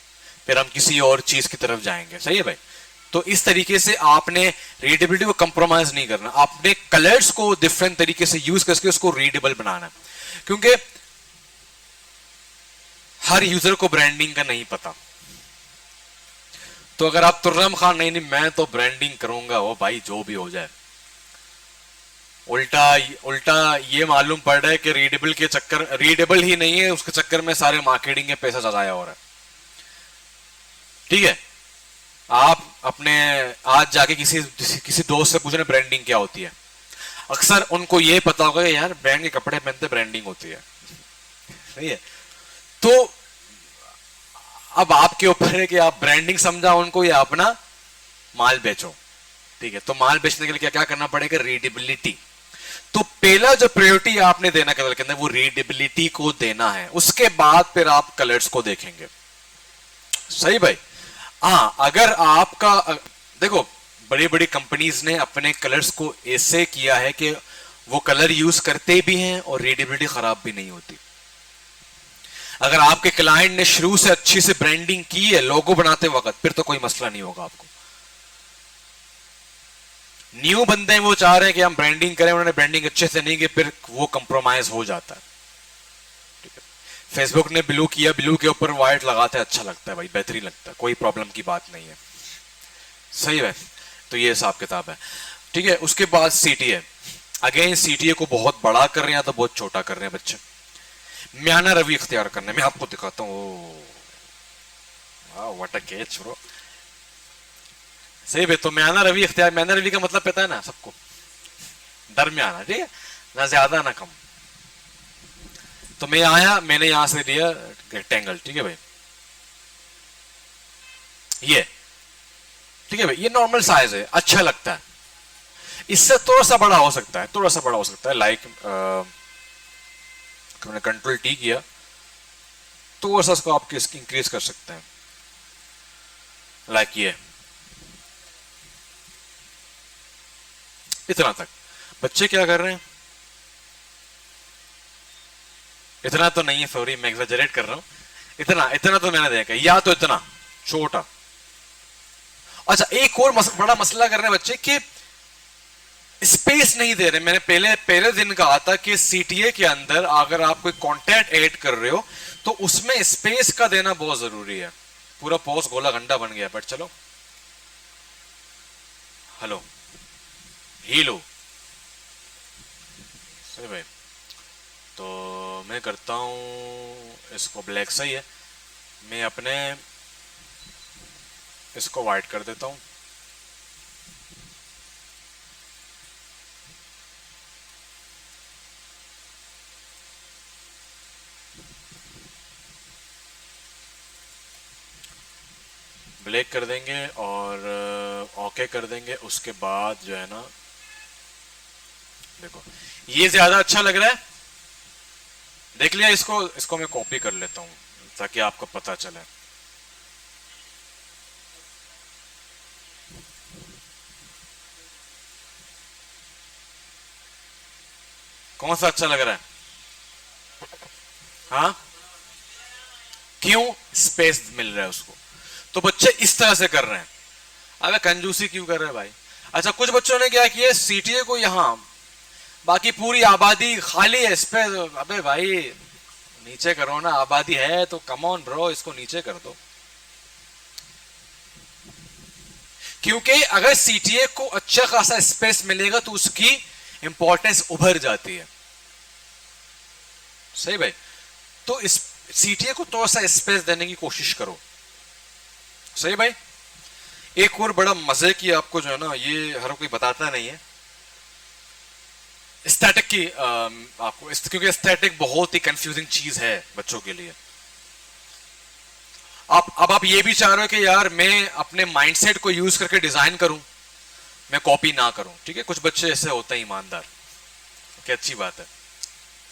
फिर हम किसी और चीज की तरफ जाएंगे। सही है भाई, तो इस तरीके से आपने रीडेबिलिटी को कंप्रोमाइज नहीं करना, आपने कलर्स को डिफरेंट तरीके से यूज करके उसको रीडेबल बनाना, क्योंकि हर यूजर को ब्रांडिंग का नहीं पता। तो अगर आप तुर्रम खान नहीं नहीं मैं तो ब्रांडिंग करूंगा, वो भाई जो भी हो जाए, उल्टा उल्टा ये मालूम पड़ रहा है कि रीडेबल के चक्कर, रीडेबल ही नहीं है उसके चक्कर में सारे मार्केटिंग के पैसा जगाया हो रहा है। ठीक है, आप अपने आज जाके किसी दोस्त से पूछना ब्रांडिंग क्या होती है, अक्सर उनको ये पता होगा कि यार ब्रांड के कपड़े पहनते ब्रांडिंग होती है। सही है, तो अब आपके ऊपर है कि आप ब्रांडिंग समझा उनको या अपना माल बेचो। ठीक है, तो माल बेचने के लिए क्या क्या करना पड़ेगा, रीडेबिलिटी। तो पहला जो प्रायोरिटी आपने देना कलर के अंदर वो रीडेबिलिटी को देना है, उसके बाद फिर आप कलर्स को देखेंगे। सही भाई, हाँ अगर आपका देखो बड़ी बड़ी कंपनीज ने अपने कलर्स को ऐसे किया है कि वो कलर यूज करते भी हैं और रीडेबिलिटी खराब भी नहीं होती। अगर आपके क्लाइंट ने शुरू से अच्छी से ब्रांडिंग की है लोगो बनाते वक्त, फिर तो कोई मसला नहीं होगा आपको। न्यू बंदे हैं वो चाह रहे हैं कि हम ब्रांडिंग करें, उन्होंने ब्रांडिंग अच्छे से नहीं की, फिर वो कंप्रोमाइज हो जाता है। ठीक है, फेसबुक ने ब्लू किया, ब्लू के ऊपर व्हाइट लगाते हैं, अच्छा लगता है भाई, बेहतरीन लगता है, कोई प्रॉब्लम की बात नहीं है। सही है, तो ये हिसाब किताब है। ठीक है, उसके बाद सीटीए, अगेन सीटीए को बहुत बड़ा कर रहे हैं तो बहुत छोटा कर रहे हैं बच्चे, म्याना रवि इख्तियार करने। मैं आपको दिखाता हूँ, व्हाट अ कैच ब्रो। सही भाई, तो म्याना रवि इख्तियार, म्याना रवि का मतलब पता है ना सबको, दरमियाना। ठीक है, ना ज्यादा ना कम। तो मैं आया, मैंने यहां से लिया रेक्टेंगल। ठीक है भाई, ये ठीक है भाई, ये नॉर्मल साइज है, अच्छा लगता है। इससे थोड़ा सा बड़ा हो सकता है, थोड़ा सा बड़ा हो सकता है, लाइक मैंने कंट्रोल टी किया तो थोड़ा सा इसको आप इंक्रीज कर सकते हैं, लाइक ये इतना तक। बच्चे क्या कर रहे हैं, इतना तो नहीं है, सॉरी मैं एग्जैजरेट कर रहा हूं, इतना इतना तो मैंने देखा, या तो इतना छोटा। अच्छा, एक और बड़ा मसला कर रहे हैं बच्चे कि स्पेस नहीं दे रहे। मैंने पहले दिन कहा था कि सीटीए के अंदर अगर आप कोई कंटेंट ऐड कर रहे हो तो उसमें स्पेस का देना बहुत जरूरी है। पूरा पोस्ट गोला गंडा बन गया, बट चलो, हेलो हीलो। सही भाई, तो मैं करता हूं इसको ब्लैक, सही है, मैं अपने इसको व्हाइट कर देता हूं। ब्लैक कर देंगे और ओके कर देंगे। उसके बाद जो है ना, देखो ये ज्यादा अच्छा लग रहा है, देख लिया, इसको मैं कॉपी कर लेता हूं ताकि आपको पता चले। कौन सा अच्छा लग रहा है? हाँ, क्यों? स्पेस मिल रहा है उसको। तो बच्चे इस तरह से कर रहे हैं। अबे कंजूसी क्यों कर रहे हैं भाई? अच्छा, कुछ बच्चों ने क्या किया, सीटीए को यहां, बाकी पूरी आबादी खाली है, इस पे अबे भाई नीचे करो ना, आबादी है तो कम ऑन ब्रो, इसको नीचे कर दो। क्योंकि अगर सीटीए को अच्छा खासा स्पेस मिलेगा तो उसकी इंपॉर्टेंस उभर जाती है। सही भाई, तो इस सीटीए को थोड़ा सा स्पेस देने की कोशिश करो। सही भाई, एक और बड़ा मजे की आपको जो है ना, ये हर कोई बताता नहीं है, स्टैटिक की आपको, क्योंकि स्टैटिक बहुत ही कंफ्यूजिंग चीज है बच्चों के लिए। अब आप ये भी चाह रहे हो कि यार मैं अपने माइंडसेट को यूज करके डिजाइन करूं, मैं कॉपी ना करूं। ठीक है, कुछ बच्चे ऐसे होते हैं ईमानदार, कि अच्छी बात है।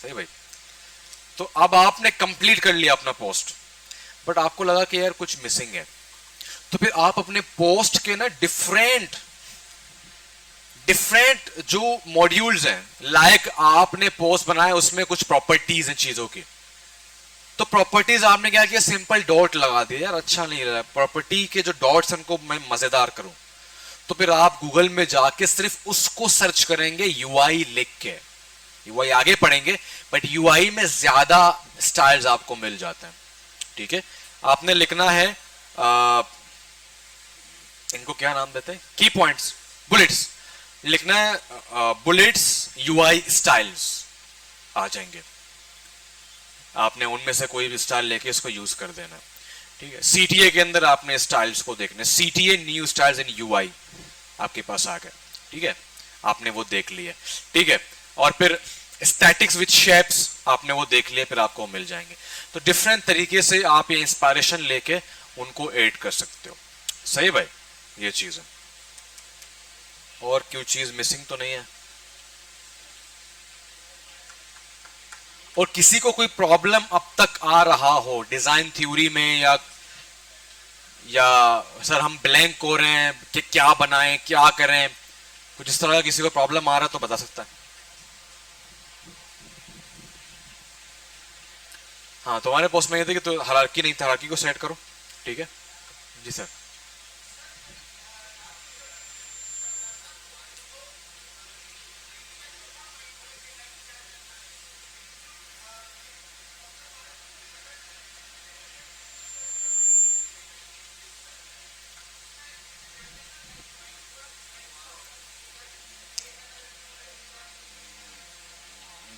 सही भाई, तो अब आपने कंप्लीट कर लिया अपना पोस्ट, बट आपको लगा कि यार कुछ मिसिंग है। तो फिर आप अपने पोस्ट के ना डिफरेंट डिफरेंट जो मॉड्यूल्स हैं, लाइक आपने पोस्ट बनाया उसमें कुछ प्रॉपर्टीज हैं चीजों की, तो प्रॉपर्टीज आपने क्या किया, सिंपल डॉट लगा दिया, यार अच्छा नहीं लगा, प्रॉपर्टी के जो डॉट्स उनको मैं मजेदार करूं, तो फिर आप गूगल में जाके सिर्फ उसको सर्च करेंगे यूआई लिख के, यूआई आगे पढ़ेंगे, बट यूआई में ज्यादा स्टाइल्स आपको मिल जाते हैं। ठीक है, आपने लिखना है इनको क्या नाम देते हैं, की पॉइंट्स, बुलेट्स लिखना है, बुलेट्स यूआई स्टाइल्स आ जाएंगे, आपने उनमें से कोई भी स्टाइल लेके इसको यूज कर देना। ठीक है, सीटीए के अंदर आपने स्टाइल्स को देखने, सीटीए न्यू स्टाइल्स इन यूआई आपके पास आ गए। ठीक है, आपने वो देख लिया। ठीक है, और फिर स्टैटिक्स विद शेप्स आपने वो देख लिया, फिर आपको मिल जाएंगे। तो डिफरेंट तरीके से आप ये इंस्पायरेशन लेके उनको ऐड कर सकते हो। सही भाई, ये चीज है। और क्यों चीज मिसिंग तो नहीं है? और किसी को कोई प्रॉब्लम अब तक आ रहा हो डिजाइन थ्योरी में, या सर हम ब्लैंक हो रहे हैं कि क्या बनाएं क्या करें, कुछ इस तरह का किसी को प्रॉब्लम आ रहा है तो बता सकता है। हाँ, तुम्हारे पोस्ट में ये थे कि तो हायरार्की नहीं था, हायरार्की को सेट करो। ठीक है जी सर।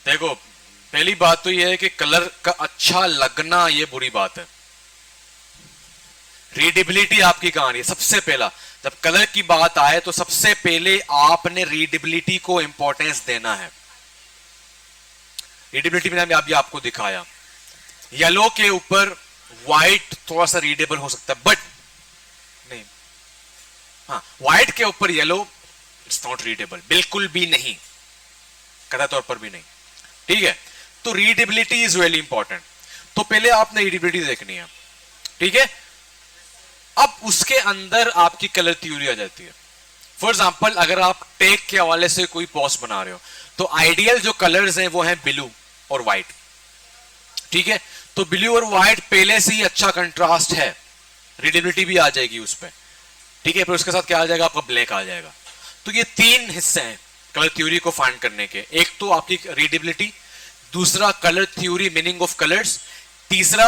देखो, पहली बात तो यह है कि कलर का अच्छा लगना ये बुरी बात है। रीडेबिलिटी आपकी कहां है? सबसे पहला जब कलर की बात आए तो सबसे पहले आपने रीडेबिलिटी को इंपॉर्टेंस देना है। रीडेबिलिटी मैंने अभी आपको दिखाया, येलो के ऊपर व्हाइट थोड़ा सा रीडेबल हो सकता है, बट नहीं, हाँ व्हाइट के ऊपर येलो इट्स नॉट रीडेबल, बिल्कुल भी नहीं, कदा तौर पर भी नहीं। ठीक है, तो रीडेबिलिटी इज वेरी इंपॉर्टेंट। तो पहले आपने रीडेबिलिटी देखनी है। ठीक है, अब उसके अंदर आपकी कलर थ्योरी आ जाती है। फॉर एग्जाम्पल, अगर आप टेक के हवाले से कोई पोस्ट बना रहे हो तो आइडियल जो कलर्स हैं वो हैं ब्लू और व्हाइट। ठीक है, तो ब्लू और व्हाइट पहले से ही अच्छा कंट्रास्ट है, रीडेबिलिटी भी आ जाएगी उस पर। ठीक है, फिर उसके साथ क्या आ जाएगा, आपका ब्लैक आ जाएगा। तो ये तीन हिस्से हैं कलर थ्योरी को फाइंड करने के, एक तो आपकी रीडेबिलिटी, दूसरा colour theory meaning of colours, तीसरा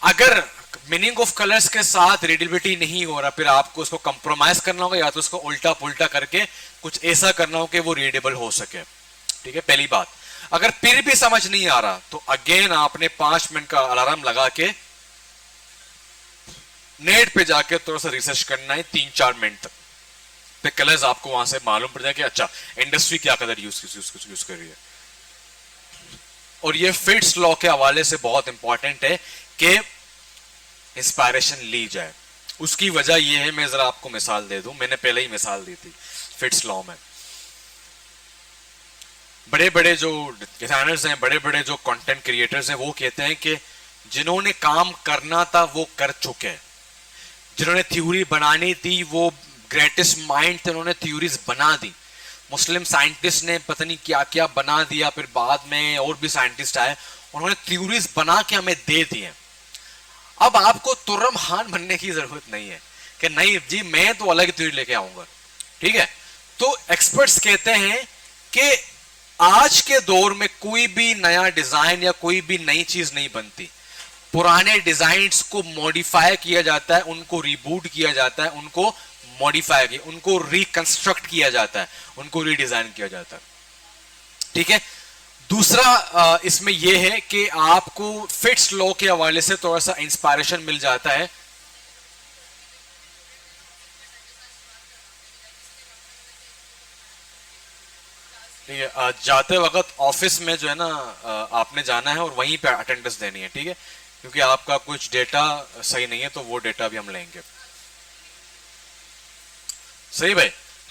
अगर मीनिंग ऑफ कलर्स के साथ रीडेबिलिटी नहीं हो रहा फिर आपको उसको कंप्रोमाइज करना होगा, या तो उसको उल्टा पुल्टा करके कुछ ऐसा करना हो कि वो रीडेबल हो सके। ठीक है, पहली बात। अगर फिर भी समझ नहीं आ रहा तो अगेन आपने 5 मिनट का अलार्म लगा के नेट पे जाके थोड़ा सा रिसर्च करना है 3-4 मिनट तक, फिर कलर्स आपको वहां से मालूम पड़ जाए कि अच्छा इंडस्ट्री क्या कलर यूज कर रही है। और ये फिट्स लॉ के हवाले से बहुत इंपॉर्टेंट है कि इंस्पायरेशन ली जाए। उसकी वजह यह है, मैं जरा आपको मिसाल दे दूं, मैंने पहले ही मिसाल दी थी फिट्स लॉ में। बड़े बड़े जो डिजाइनर्स हैं, बड़े बड़े जो कंटेंट क्रिएटर्स हैं, वो कहते हैं कि जिन्होंने काम करना था वो कर चुके, जिन्होंने थ्योरी बनानी थी वो ग्रेटेस्ट माइंड थे, उन्होंने थ्योरीज बना दी। मुस्लिम साइंटिस्ट ने पता नहीं क्या क्या बना दिया, फिर बाद में और भी साइंटिस्ट आए, उन्होंने थ्योरीज बना के हमें दे दिए। अब आपको तुर्रम खान बनने की जरूरत नहीं है कि नहीं जी मैं तो अलग थ्योरी लेके आऊंगा। ठीक है, तो एक्सपर्ट्स कहते हैं कि आज के दौर में कोई भी नया डिजाइन या कोई भी नई चीज नहीं बनती, पुराने डिजाइन्स को मॉडिफाई किया जाता है, उनको रिबूट किया जाता है, उनको मॉडिफाई किया, उनको रिकंस्ट्रक्ट किया जाता है, उनको रीडिजाइन किया जाता है। ठीक है, दूसरा इसमें यह है कि आपको फिट्स लॉ के हवाले से थोड़ा सा इंस्पायरेशन मिल जाता है। ठीक है, जाते वक्त ऑफिस में जो है ना आपने जाना है और वहीं पे अटेंडेंस देनी है। ठीक है, क्योंकि आपका कुछ डेटा सही नहीं है तो वो डेटा भी हम लेंगे। सही भाई,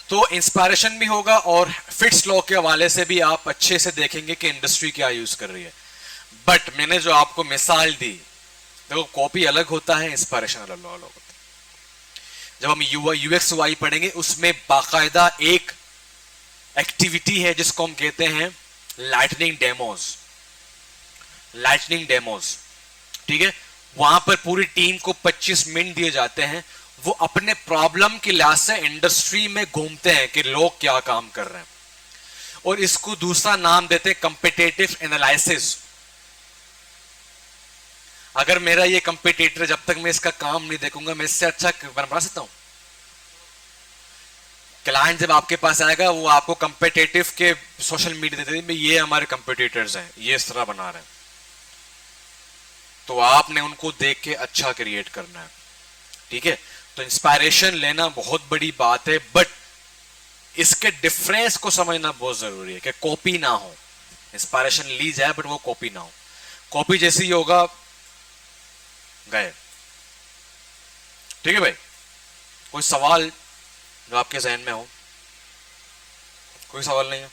तो इंस्पायरेशन भी होगा और फिट्स लॉ के हवाले से भी आप अच्छे से देखेंगे कि इंडस्ट्री क्या यूज कर रही है। बट मैंने जो आपको मिसाल दी, देखो कॉपी अलग होता है, इंस्पायरेशन अलग होता है। जब हम यूएक्स UI पढ़ेंगे उसमें बाकायदा एक एक्टिविटी है जिसको हम कहते हैं लाइटनिंग डेमोज। लाइटनिंग डेमोज, ठीक है। वहां पर पूरी टीम को 25 मिनट दिए जाते हैं, वो अपने प्रॉब्लम के लिहाज से इंडस्ट्री में घूमते हैं कि लोग क्या काम कर रहे हैं, और इसको दूसरा नाम देते हैं कॉम्पिटिटिव एनालिसिस। अगर मेरा ये कंपिटिटर, जब तक मैं इसका काम नहीं देखूंगा मैं इससे अच्छा बना सकता हूं। क्लाइंट जब आपके पास आएगा वो आपको कंपिटिटिव के सोशल मीडिया देते हैं, ये हमारे कंपिटिटर्स हैं, ये इस तरह बना रहे हैं, तो आपने उनको देख के अच्छा क्रिएट करना है, ठीक है। तो इंस्पायरेशन लेना बहुत बड़ी बात है, बट इसके डिफरेंस को समझना बहुत जरूरी है कि कॉपी ना हो। इंस्पायरेशन ली जाए बट वो कॉपी ना हो। कॉपी जैसे ही होगा गए, ठीक है भाई। कोई सवाल जो आपके जहन में हो? कोई सवाल नहीं है?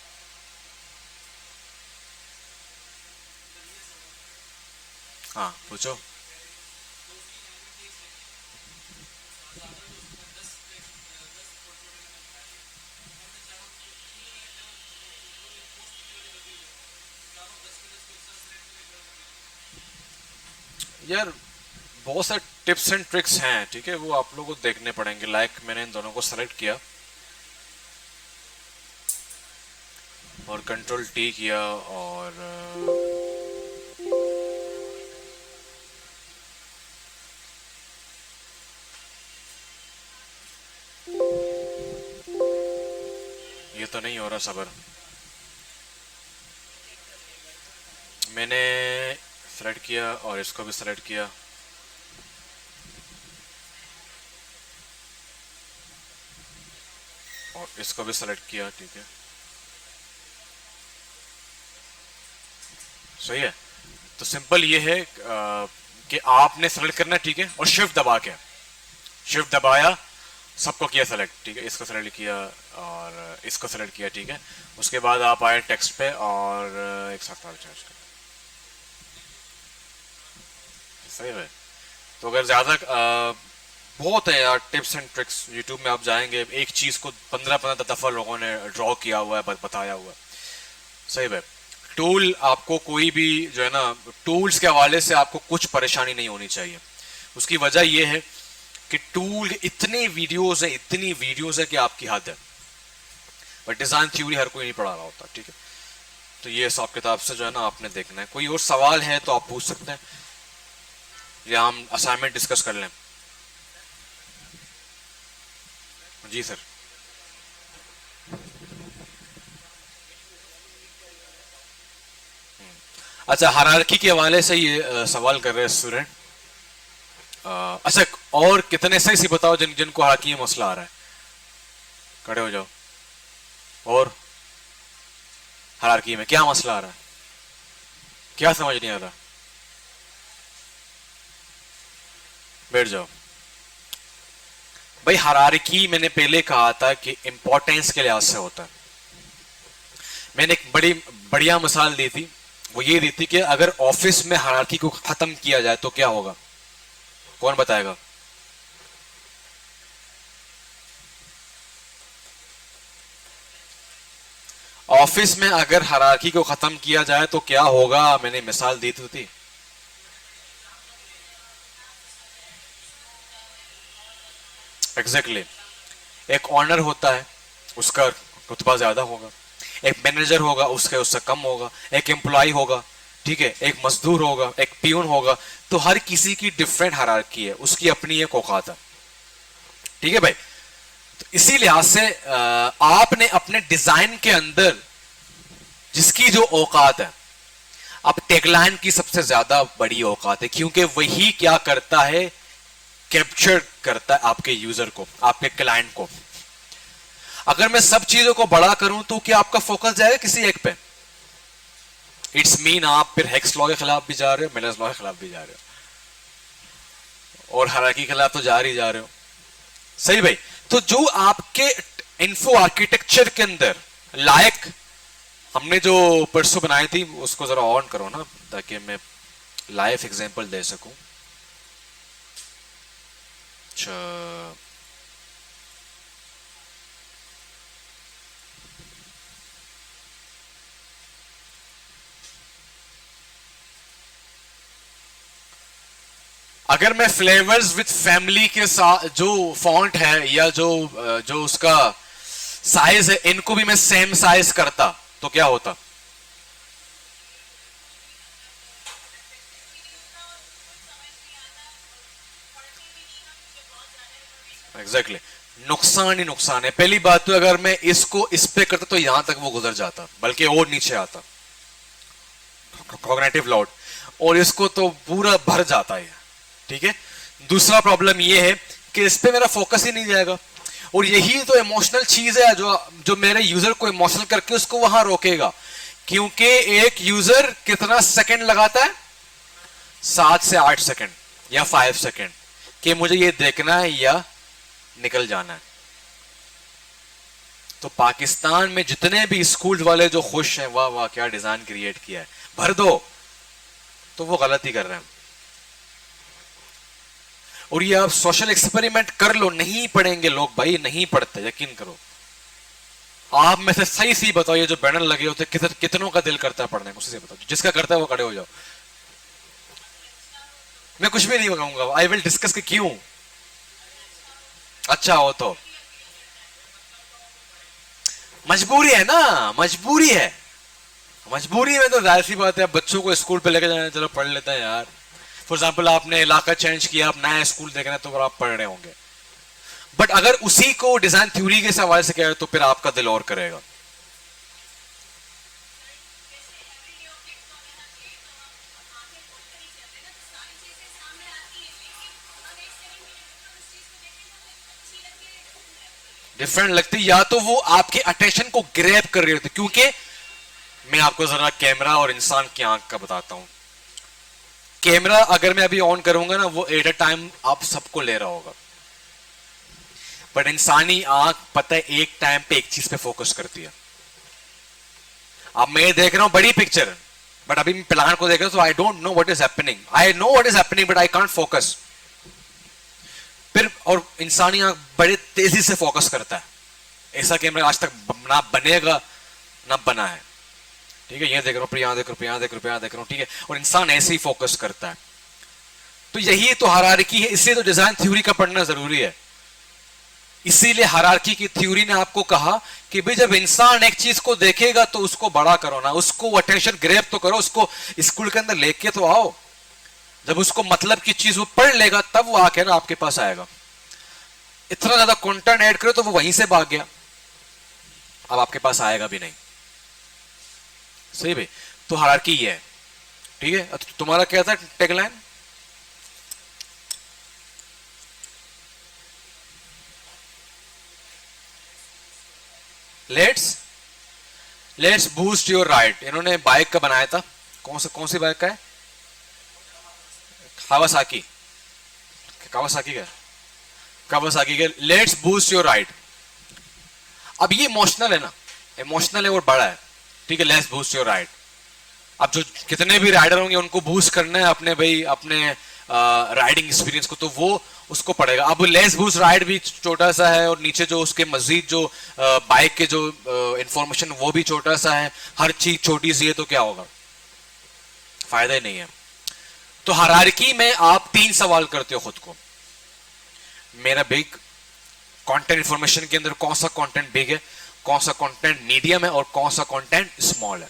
हाँ पूछो। यार बहुत सारे टिप्स एंड ट्रिक्स हैं, ठीक है, वो आप लोगों को देखने पड़ेंगे। लाइक मैंने इन दोनों को सेलेक्ट किया और कंट्रोल टी किया और ये तो नहीं हो रहा सबर। मैंने सेलेक्ट किया और इसको भी सेलेक्ट किया, और इसको भी सेलेक्ट किया, ठीक है, सही है। तो सिंपल ये है कि आपने सेलेक्ट करना है, ठीक है, और शिफ्ट दबा के, शिफ्ट दबाया, सबको किया सेलेक्ट, ठीक है, इसको सेलेक्ट किया और इसको सेलेक्ट किया, ठीक है। उसके बाद आप आए टेक्स्ट पे और एक साथ चार्ज कर, सही है। तो अगर ज्यादा बहुत है यार टिप्स एंड ट्रिक्स, यूट्यूब में आप जाएंगे एक चीज को 15-15 दफा लोगों ने ड्रॉ किया हुआ है, बताया हुआ है, सही है। टूल आपको कोई भी जो है ना, टूल्स के हवाले से आपको कुछ परेशानी नहीं होनी चाहिए। उसकी वजह यह है कि टूल इतनी वीडियोस है, इतनी वीडियोस है कि आपकी हद है, बट डिजाइन थ्योरी हर कोई नहीं पढ़ा रहा होता, ठीक है। तो ये हिसाब किताब से जो है ना आपने देखना है। कोई और सवाल है तो आप पूछ सकते हैं या हम असाइनमेंट डिस्कस कर लें। जी सर। अच्छा, हायरार्की के हवाले से ये सवाल कर रहे हैं स्टूडेंट। अच्छा, और कितने सही सी बताओ जिनको हायरार्की में मसला आ रहा है, खड़े हो जाओ। और हायरार्की में क्या मसला आ रहा है, क्या समझ नहीं आ रहा? बैठ जाओ भाई। हायरार्की मैंने पहले कहा था कि इंपॉर्टेंस के लिहाज से होता है। मैंने एक बड़ी बढ़िया मिसाल दी थी, वो ये दी थी कि अगर ऑफिस में हायरार्की को खत्म किया जाए तो क्या होगा, कौन बताएगा? ऑफिस में अगर हायरार्की को खत्म किया जाए तो क्या होगा, मैंने मिसाल दी थी। एग्जैक्टली एक ऑनर होता है, उसका रुतबा ज्यादा होगा, एक मैनेजर होगा उससे कम होगा, एक एम्प्लॉय होगा, ठीक है, एक मजदूर होगा, एक पियून होगा। तो हर किसी की डिफरेंट हायरार्की है, उसकी अपनी एक औकात है, ठीक है भाई। तो इसी लिहाज से आपने अपने डिजाइन के अंदर जिसकी जो औकात है, अब टैगलाइन की सबसे ज्यादा बड़ी औकात है, क्योंकि वही क्या करता है, कैप्चर करता है आपके यूजर को, आपके क्लाइंट को। अगर मैं सब चीजों को बड़ा करूं तो क्या आपका फोकस जाएगा किसी एक पे? इट्स मीन आप फिर हेक्स लॉ के खिलाफ भी जा रहे हो, मिलर्स लॉ के खिलाफ भी जा रहे हो, और हायरार्की के खिलाफ तो जा ही जा रहे हो, सही भाई। तो जो आपके इन्फो आर्किटेक्चर के अंदर लायक, हमने जो परसों बनाई थी उसको जरा ऑन करो ना, ताकि मैं लाइव एग्जांपल दे सकूं। अच्छा, अगर मैं फ्लेवर्स विथ फैमिली के साथ जो फॉन्ट है या जो उसका साइज है इनको भी मैं सेम साइज करता तो क्या होता? Exactly exactly. नुकसान ही नुकसान है। पहली बात तो अगर मैं इसको इस पे करता तो यहां तक वो गुजर जाता, बल्कि और नीचे आता, कॉग्निटिव लोड, और इसको तो पूरा भर जाता है। ठीक है। दूसरा प्रॉब्लम ये है कि इस पे मेरा फोकस ही नहीं जाएगा, और यही तो इमोशनल चीज है जो जो मेरे यूजर को इमोशनल करके उसको वहां रोकेगा। क्योंकि एक यूजर कितना सेकंड लगाता है? 7 से 8 सेकंड या 5 सेकंड, कि मुझे ये देखना है या निकल जाना है। तो पाकिस्तान में जितने भी स्कूल वाले जो खुश हैं, वाह वाह क्या डिजाइन क्रिएट किया है, भर दो, तो वो गलती कर रहे हैं। और ये आप सोशल एक्सपेरिमेंट कर लो, नहीं पढ़ेंगे लोग भाई, नहीं पढ़ते, यकीन करो। आप में से सही सी बताओ, ये जो बैनर लगे होते कितनों का दिल करता है पढ़ने को? उससे बताओ, जिसका करता है वो खड़े हो जाओ। मैं कुछ भी नहीं बताऊंगा, आई विल डिस्कस कि क्यों अच्छा हो। तो मजबूरी है ना, मजबूरी है। मजबूरी में तो जाहिर सी बात है, बच्चों को स्कूल पे लेके जाना, चलो पढ़ लेते हैं यार। फॉर एग्जाम्पल आपने इलाका चेंज किया, आप नया स्कूल देख रहे हैं, तो आप पढ़ रहे होंगे। बट अगर उसी को डिजाइन थ्योरी के सवाल से कह रहे तो फिर आपका दिल और करेगा। डिफरेंट लगती, या तो वो आपके अटेंशन को ग्रैब कर रही होती। क्योंकि मैं आपको जरा कैमरा और इंसान की आंख का बताता हूं। कैमरा अगर मैं अभी ऑन करूंगा ना, वो एट अ टाइम आप सबको ले रहा होगा, बट इंसानी आंख पता है एक टाइम पे एक चीज पे फोकस करती है। अब मैं देख रहा हूं बड़ी पिक्चर, बट अभी मैं प्लान को देख रहा हूं, तो I don't know what is happening, I know what is happening but I can't focus. फिर और इंसानी आंख बड़े तेजी से फोकस करता है। ऐसा कैमरा आज तक ना बनेगा ना बना है। ठीक है, ये देख रहा हूं, यहां देख रहा हूं, यहां देख रहा हूं, यहां देख रहा हूं। ठीक है, और इंसान ऐसे ही फोकस करता है। तो यही तो हायरार्की है, इसलिए तो डिजाइन थ्योरी का पढ़ना जरूरी है। इसीलिए हायरार्की की थ्योरी ने आपको कहा कि भाई जब इंसान एक चीज को देखेगा तो उसको बड़ा करो ना, उसको अटेंशन ग्रैब तो करो, उसको स्कूल के अंदर लेके तो आओ। जब उसको मतलब की चीज वो पढ़ लेगा तब वो आके ना आपके पास आएगा। इतना ज्यादा कंटेंट ऐड करो तो वो वहीं से भाग गया, अब आपके पास आएगा भी नहीं। सही भाई, तो हायरार्की ये है। ठीक है, तो तुम्हारा क्या था tagline? Let's let's boost your ride. इन्होंने बाइक का बनाया था, कौन सी बाइक का है? कावासाकी, कावासाकी का, कावासाकी के लेट्स बूस्ट योर राइड। अब ये इमोशनल है ना, इमोशनल है और बड़ा है। ठीक है, लेट्स बूस्ट योर राइड। अब जो कितने भी राइडर होंगे उनको बूस्ट करना है अपने भाई अपने राइडिंग एक्सपीरियंस को, तो वो उसको पड़ेगा। अब लेस बूस्ट राइड भी छोटा सा है, और नीचे जो उसके मजीद जो बाइक के जो इंफॉर्मेशन वो भी छोटा सा है। हर चीज छोटी सी है तो क्या होगा, फायदा ही नहीं है। तो हायरार्की में आप 3 सवाल करते हो खुद को, मेरा बिग कंटेंट इंफॉर्मेशन के अंदर कौन सा कंटेंट बिग है, कौन सा कंटेंट मीडियम है, और कौन सा कंटेंट स्मॉल है।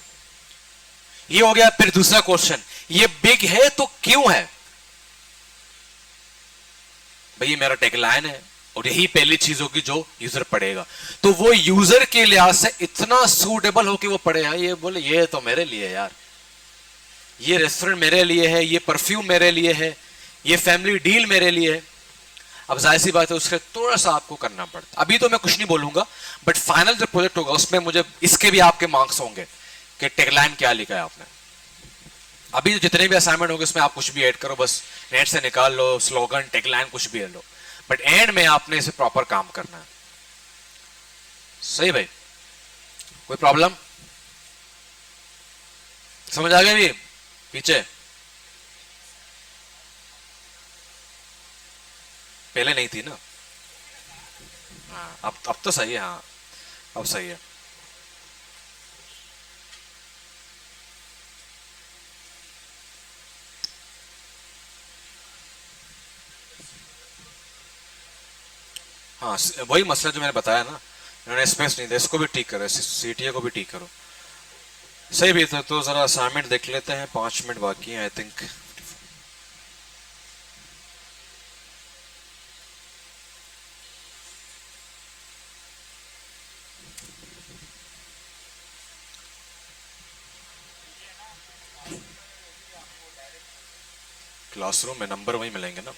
ये हो गया। फिर दूसरा क्वेश्चन, ये बिग है तो क्यों है? भाई ये मेरा टैगलाइन है और यही पहली चीज होगी जो यूजर पढ़ेगा, तो वो यूजर के लिहाज से इतना सूटेबल हो कि वो पढ़े। ये बोले ये तो मेरे लिए यार, ये रेस्टोरेंट मेरे लिए है, ये परफ्यूम मेरे लिए है, ये फैमिली डील मेरे लिए है। अब जाहिर सी बात है उसके थोड़ा सा आपको करना पड़ता। अभी तो मैं कुछ नहीं बोलूंगा, बट फाइनल जो प्रोजेक्ट होगा उसमें मुझे इसके भी आपके मार्क्स होंगे कि टैगलाइन क्या लिखा है आपने। अभी जो जितने भी असाइनमेंट होंगे उसमें आप कुछ भी ऐड करो, बस नेट से निकाल लो, स्लोगन टैगलाइन कुछ भी लो, बट एंड में आपने इसे प्रॉपर काम करना है। सही भाई, कोई प्रॉब्लम? समझ आ गया भी पीछे? पहले नहीं थी ना। हाँ, अब तो सही है। हाँ, अब सही है। हाँ वही मसला जो मैंने बताया ना, इन्होंने स्पेस नहीं दिया, इसको भी ठीक करो, सीटीए को भी ठीक करो। सही भी था। तो जरा असाइनमेंट देख लेते हैं, 5 मिनट बाकी हैं आई थिंक। क्लासरूम में नंबर वही मिलेंगे ना।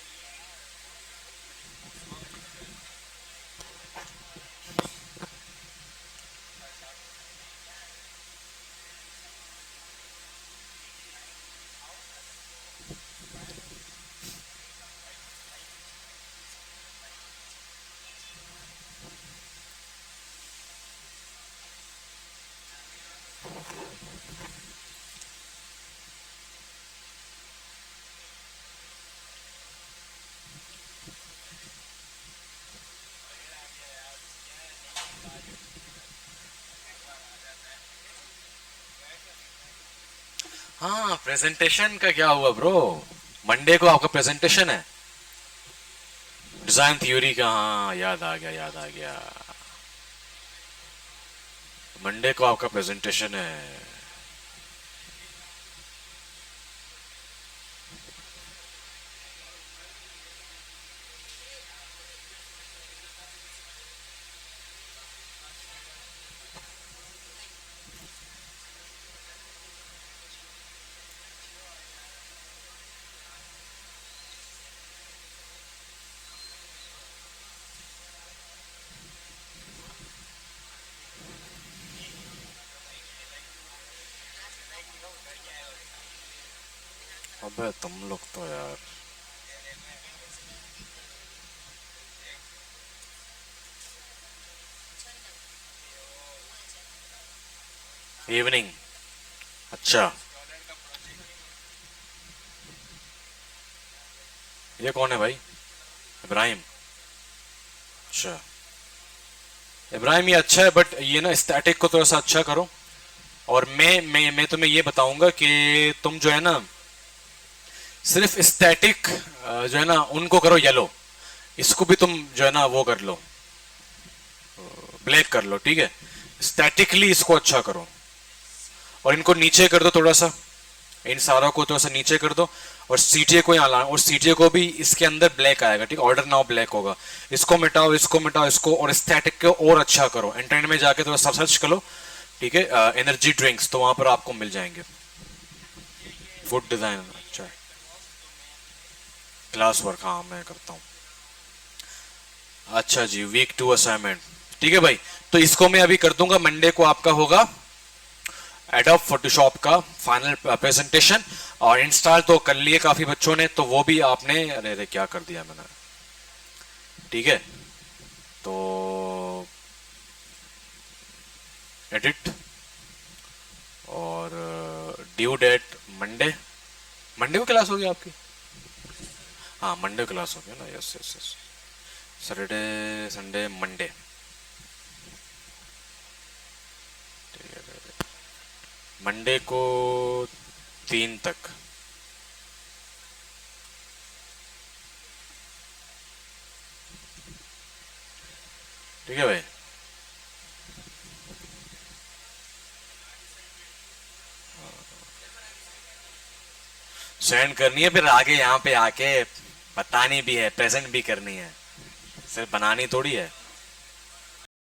हाँ प्रेजेंटेशन का क्या हुआ ब्रो? मंडे को आपका प्रेजेंटेशन है डिजाइन थ्योरी का। हाँ याद आ गया, याद आ गया। मंडे को आपका प्रेजेंटेशन है। अबे तुम लोग तो यार। इवनिंग। अच्छा, ये कौन है भाई? इब्राहिम। अच्छा, इब्राहिम ये अच्छा है, बट ये ना स्टैटिक को थोड़ा सा अच्छा करो। और मैं तुम्हें ये बताऊंगा कि तुम जो है ना, सिर्फ स्टैटिक जो है ना उनको करो येलो। इसको भी तुम जो है ना वो कर लो, ब्लैक कर लो, ठीक है। स्टैटिकली इसको अच्छा करो। और इनको नीचे कर दो थोड़ा सा, इन सारों को थोड़ा सा नीचे कर दो। और सीटीए को यहाँ लाना, और सीटीए को भी इसके अंदर ब्लैक आएगा, ठीक। ऑर्डर नाउ ब्लैक होगा। इसको मिटाओ, इसको मिटाओ, इसको, और स्टैटिक को और अच्छा करो। इंटरनेट में जाके थोड़ा सब सर्च करो, ठीक है, एनर्जी ड्रिंक्स, तो वहां पर आपको मिल जाएंगे। फूड डिजाइन, अच्छा। क्लास वर्क, हाँ मैं करता हूँ। अच्छा जी, वीक 2 असाइनमेंट, ठीक है भाई। तो इसको मैं अभी कर दूंगा, मंडे को आपका होगा एडोब फोटोशॉप का फाइनल प्रेजेंटेशन। और इंस्टॉल तो कर लिए काफी बच्चों ने, तो वो भी आपने, अरे अरे क्या कर दिया मैंने, ठीक है। तो एडिट, और ड्यू डेट मंडे। मंडे को क्लास होगी आपकी? हाँ मंडे को क्लास होगी ना, yes yes yes. Saturday Sunday Monday, Monday को 3 तक। ठीक है भाई। सेंड करनी है, फिर आगे यहाँ पे आके बतानी भी है, प्रेजेंट भी करनी है, सिर्फ बनानी थोड़ी है।